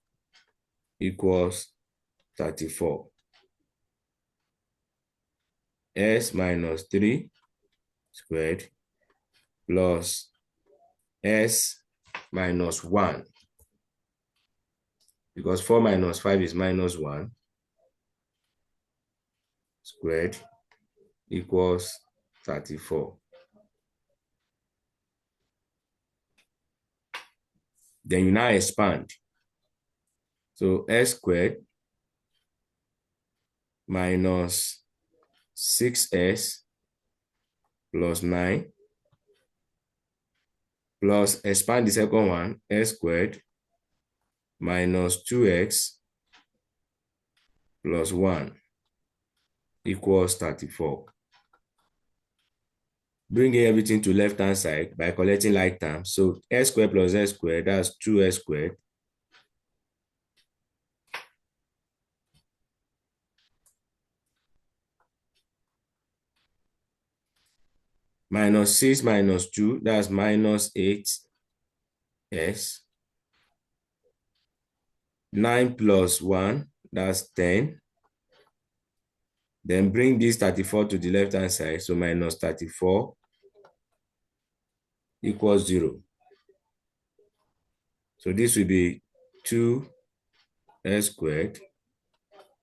equals 34. S minus 3 squared plus s minus 1, because 4 minus 5 is minus 1 squared equals 34. Then you now expand. So s squared minus 6s plus 9 plus expand the second one, x squared minus 2x plus 1 equals 34. Bringing everything to left-hand side by collecting like terms. So x squared plus x squared, that's 2x squared. Minus 6 minus 2, that's minus 8s. 9 plus 1, that's 10. Then bring this 34 to the left-hand side. So minus 34 equals 0. So this will be 2x squared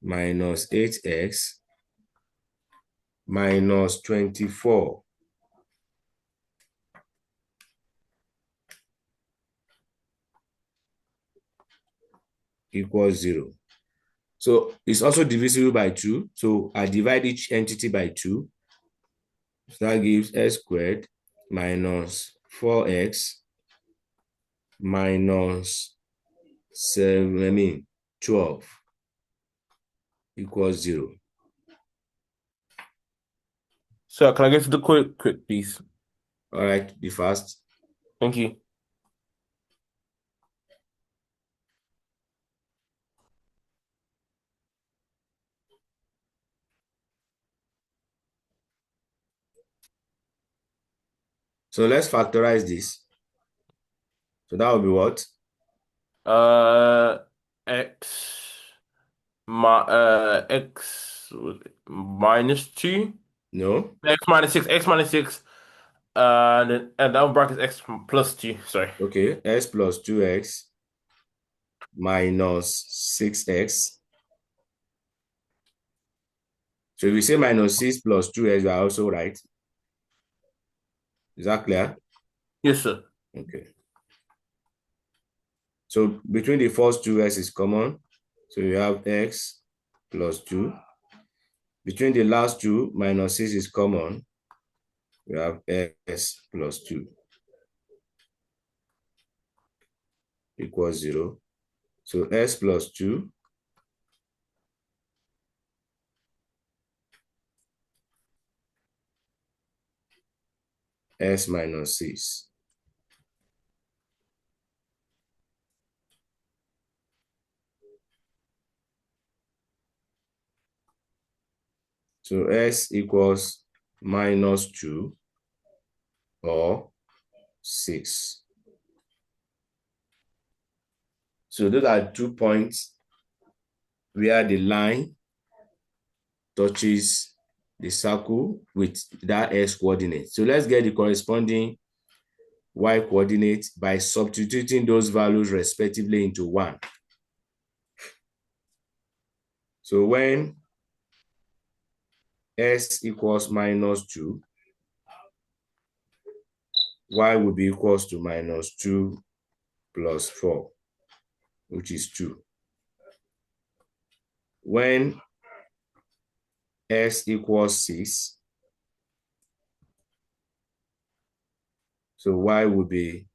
minus 8x minus 24 equals 0. So it's also divisible by 2. So I divide each entity by 2. So that gives x squared minus 4x minus 12 equals 0. So can I get to the quick, please? All right, be fast. Thank you. So let's factorize this. So that will be what? Uh, x x minus 2, No. x minus 6, and that bracket is x plus 2. Sorry. Okay, x plus 2x minus 6x. So if we say minus 6 plus 2x, we are also right. Is that clear? Yes, sir. Okay. So between the first two x is common. So you have x plus 2. Between the last two, minus 6 is common. You have x plus 2 equals 0. So x plus 2 x minus 6. So x equals minus 2 or 6. So those are 2 points where the line touches the circle with that x coordinate. So let's get the corresponding y coordinate by substituting those values respectively into 1. So when x equals minus 2, y will be equals to minus 2 plus 4, which is 2. When x equals 6, so y will be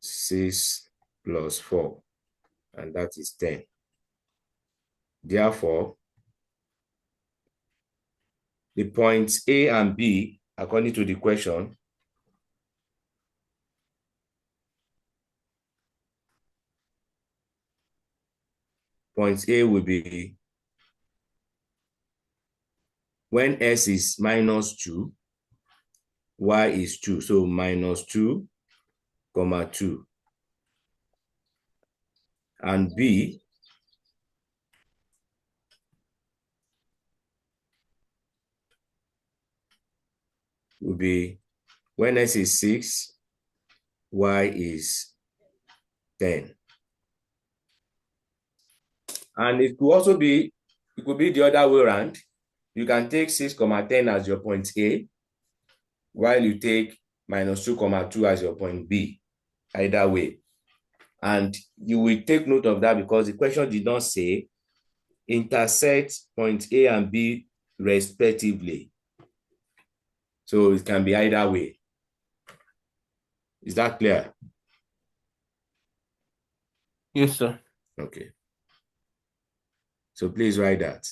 6 plus 4, and that is 10. Therefore, the points A and B, according to the question, points A will be when x is minus 2, y is 2. So minus 2, comma 2. And B will be when x is 6, y is 10. And it could also be, it could be the other way around. You can take 6, comma 10 as your point A, while you take minus 2, comma 2 as your point B, either way. And you will take note of that because the question did not say intersect point A and B respectively. So it can be either way. Is that clear? Yes, sir. Okay. So please write that.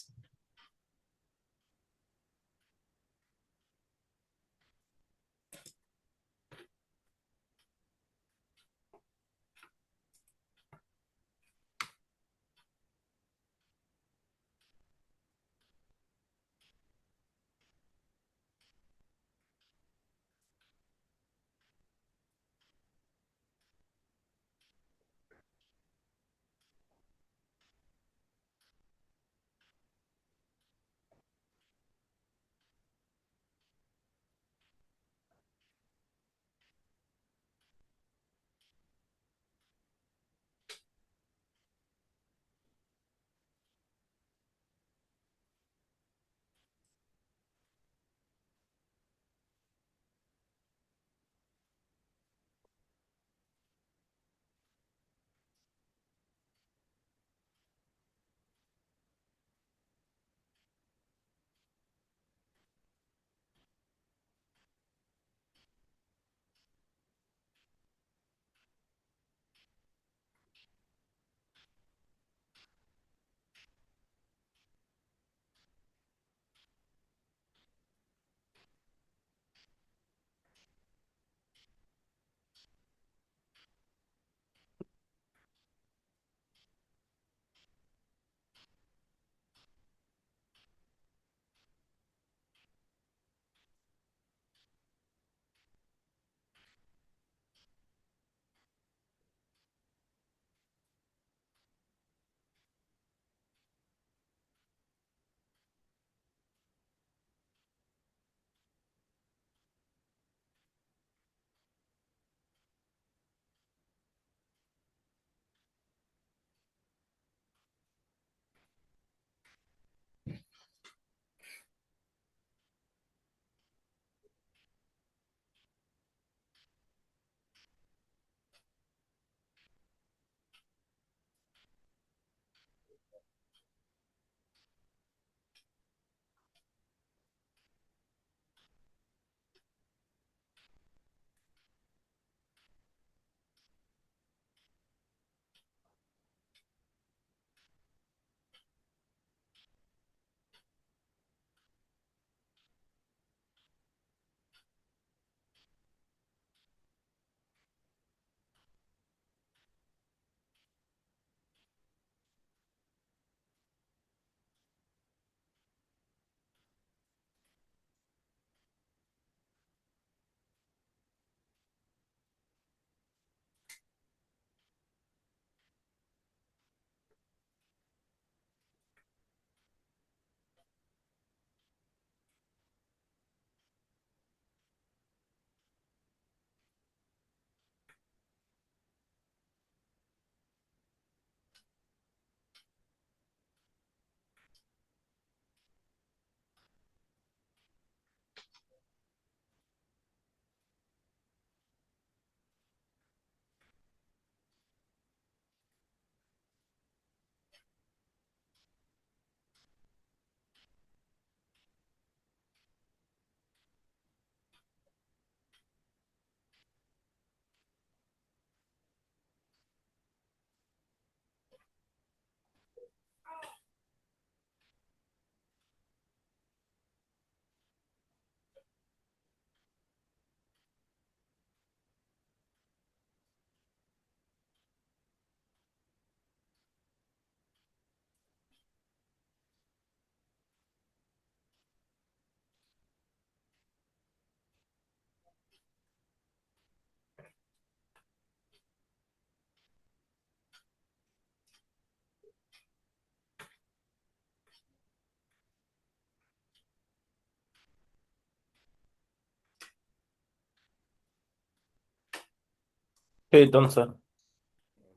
Okay, done, sir.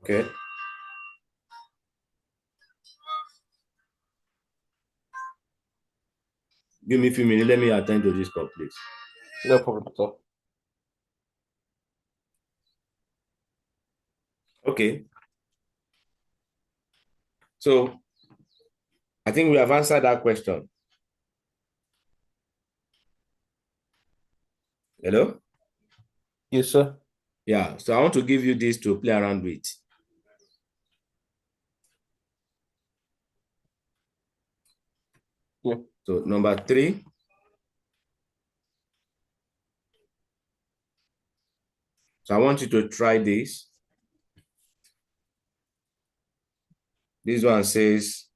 Okay. Give me a few minutes. Let me attend to this call, please. No problem, sir. Okay. So I think we have answered that question. Hello? Yes, sir. Yeah, so I want to give you this to play around with. Yeah. So number 3, so I want you to try this. This one says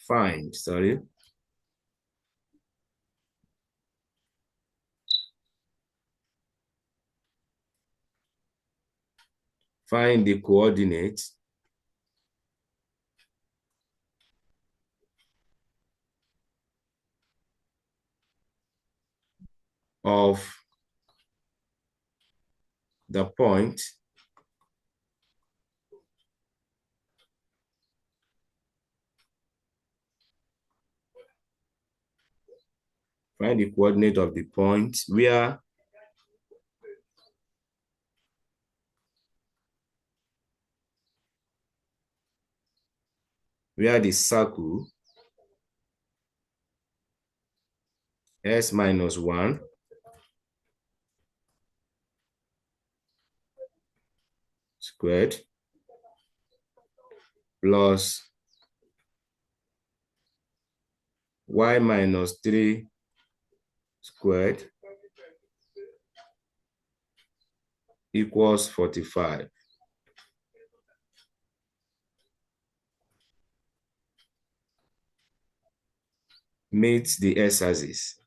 find the coordinates of the point find the coordinate of the point where the circle s minus 1 squared plus y minus 3 squared equals 45. Meets the x-axis.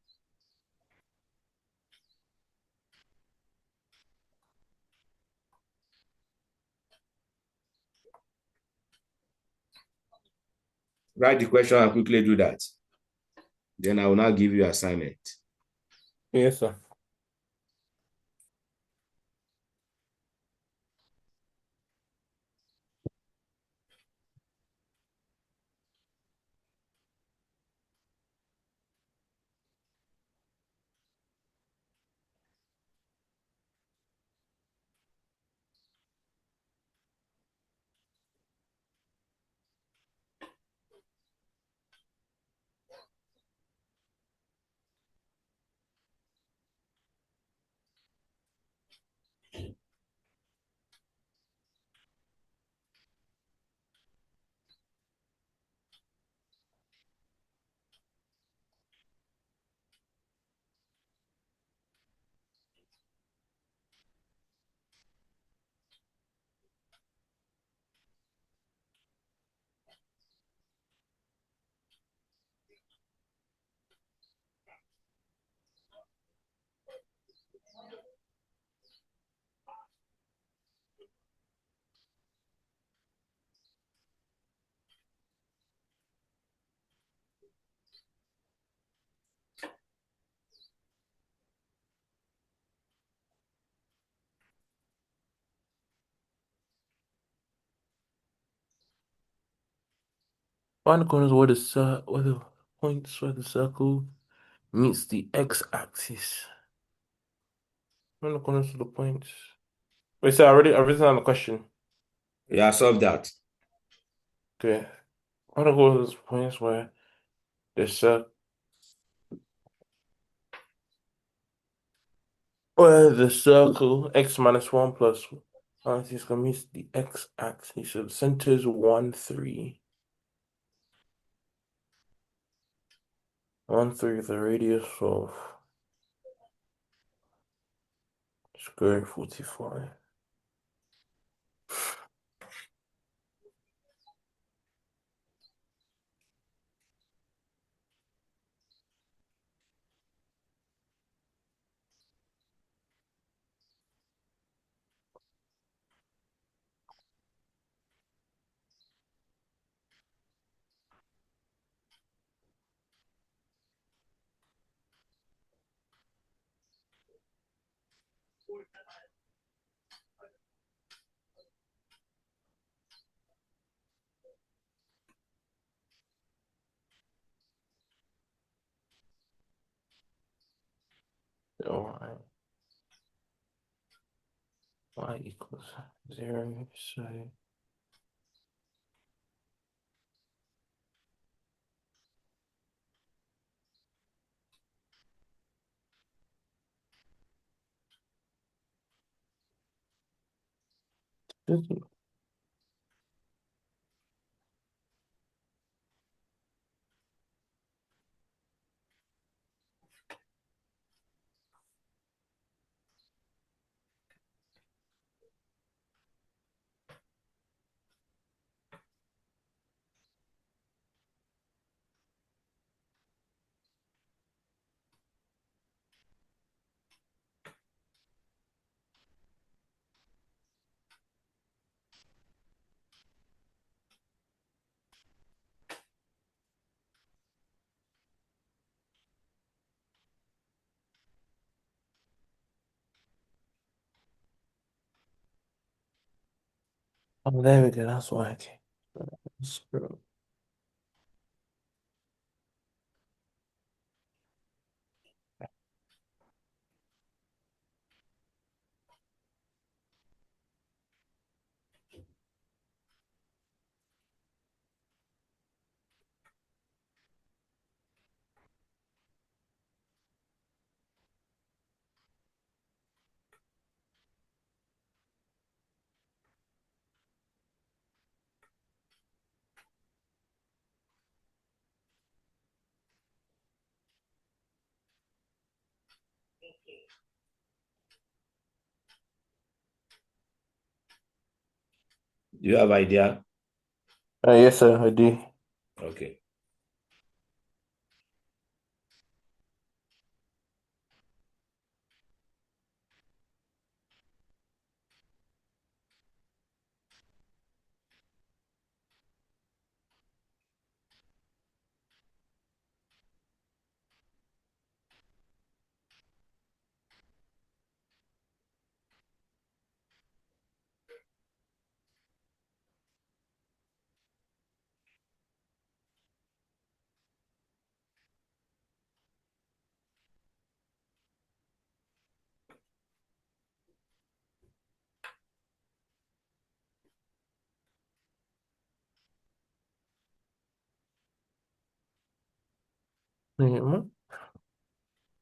Write the question and quickly do that. Then I will now give you assignment. Yes, sir. Find the corners where the points where the circle meets the x-axis. Find the corners of the points. Wait, so I've written down the question. Yeah, solve that. Okay. Find the corners of the points where the circle x minus 1 plus is going to meet the x-axis. So the center is 1, 3. 1, 3, the radius of square 45. So y equals 0. So Oh, there we go. That's why. Okay. Screw. Do you have idea? Yes, sir, I do. Okay. Yeah.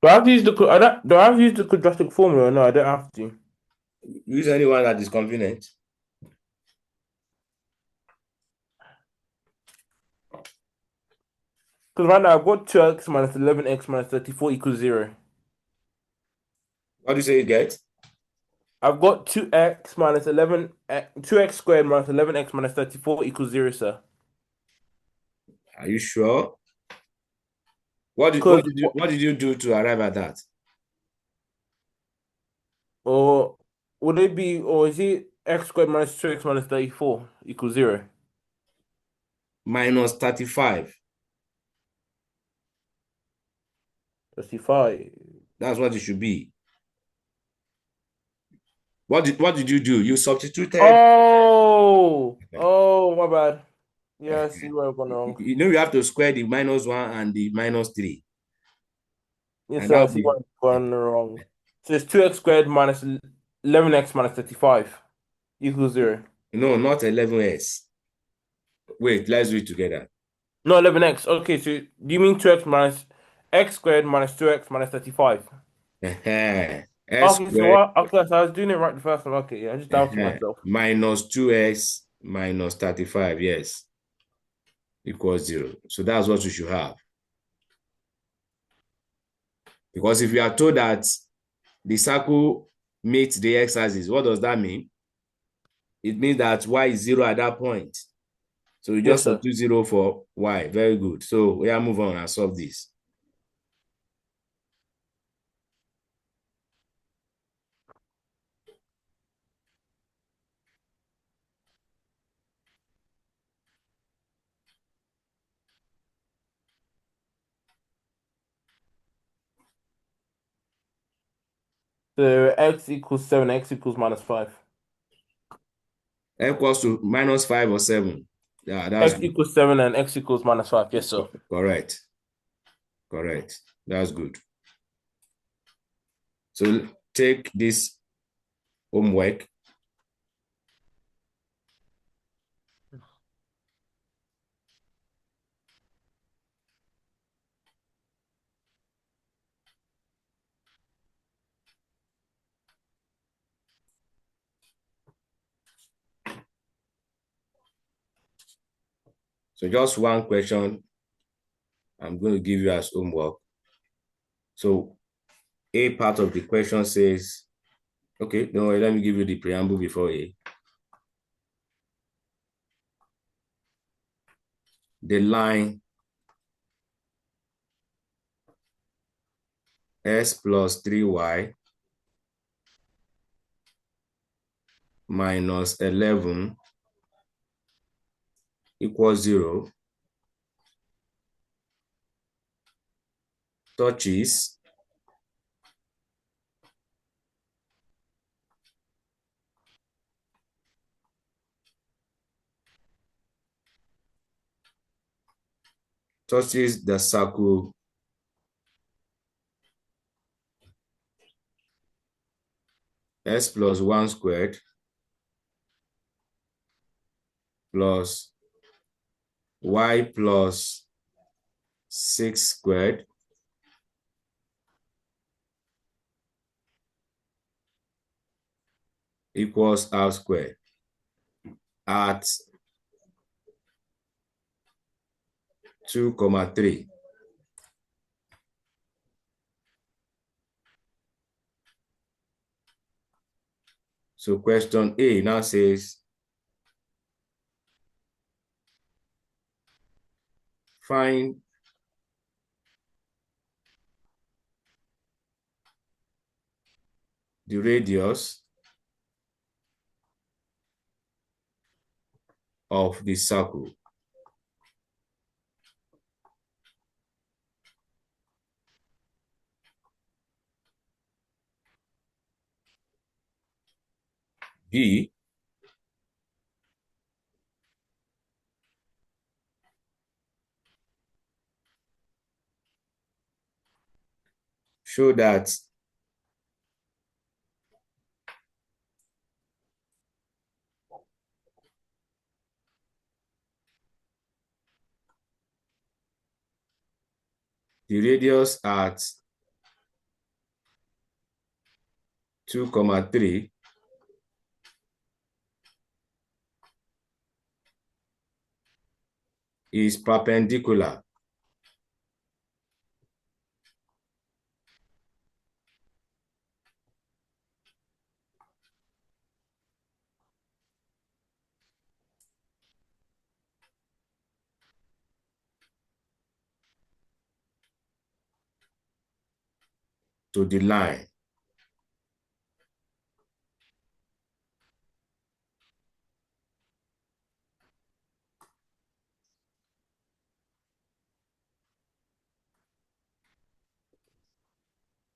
Do I have to use the do I have to use the quadratic formula? No, I don't have to. Use anyone that is convenient. Because right now I've got 2x minus 11x minus 34 equals 0. What do you say you get? I've got 2x minus 11, 2x squared minus 11x minus 34 equals 0, sir. Are you sure? What did Because, what did you what did you do to arrive at that? or would it be, or is it x squared minus 2x minus 34 equals 0? Minus 35. 35. That's what it should be. What did you do? You substituted. Oh, my bad. Yeah, I see where I've gone wrong. You know you have to square the minus one and the minus three. Yes, And sir, that I would see be where I've gone wrong. So it's 2x squared minus 11x minus 35 equals 0. no, not 11s. Wait, let's do it together. No, 11x. Okay, so do you mean 2x minus x squared minus 2x minus 35? S Okay, so squared what? Okay, so I was doing it right the first time. Okay, yeah, I just doubted myself. minus 2x minus 35, yes, equals 0. So that's what you should have. Because if you are told that the circle meets the x-axis, what does that mean? It means that y is 0 at that point. So we Yes, just sir. substitute 0 for y. Very good. So we are move on and solve this. So x equals 7, x equals minus 5. X equals to minus 5 or 7. Yeah, that's X good. equals 7 and x equals minus 5. Yes, sir. Correct. Correct. That's good. So take this homework. So just one question I'm going to give you as homework. So A part of the question says, okay, don't worry, let me give you the preamble before A. The line S plus 3y minus 11 equals 0 touches the circle S plus 1 squared plus y plus 6 squared equals r squared at 2, 3. So question A now says, find the radius of the circle. B, show that the radius at 2, 3 is perpendicular to the line.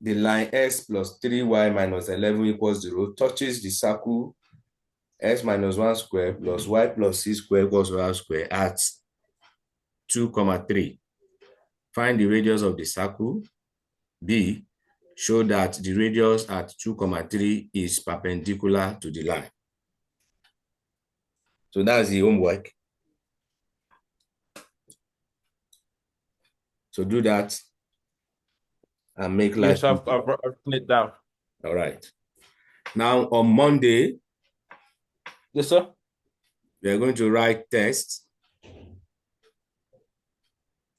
The line S plus 3y minus 11 equals 0 touches the circle S minus 1 square plus y plus 6 square equals r square at 2, 3. Find the radius of the circle. B, show that the radius at 2, 3 is perpendicular to the line. So that's the homework. So do that and make life Yes, I've easy. written it down. All right. Now on Monday, Yes, sir. we are going to write tests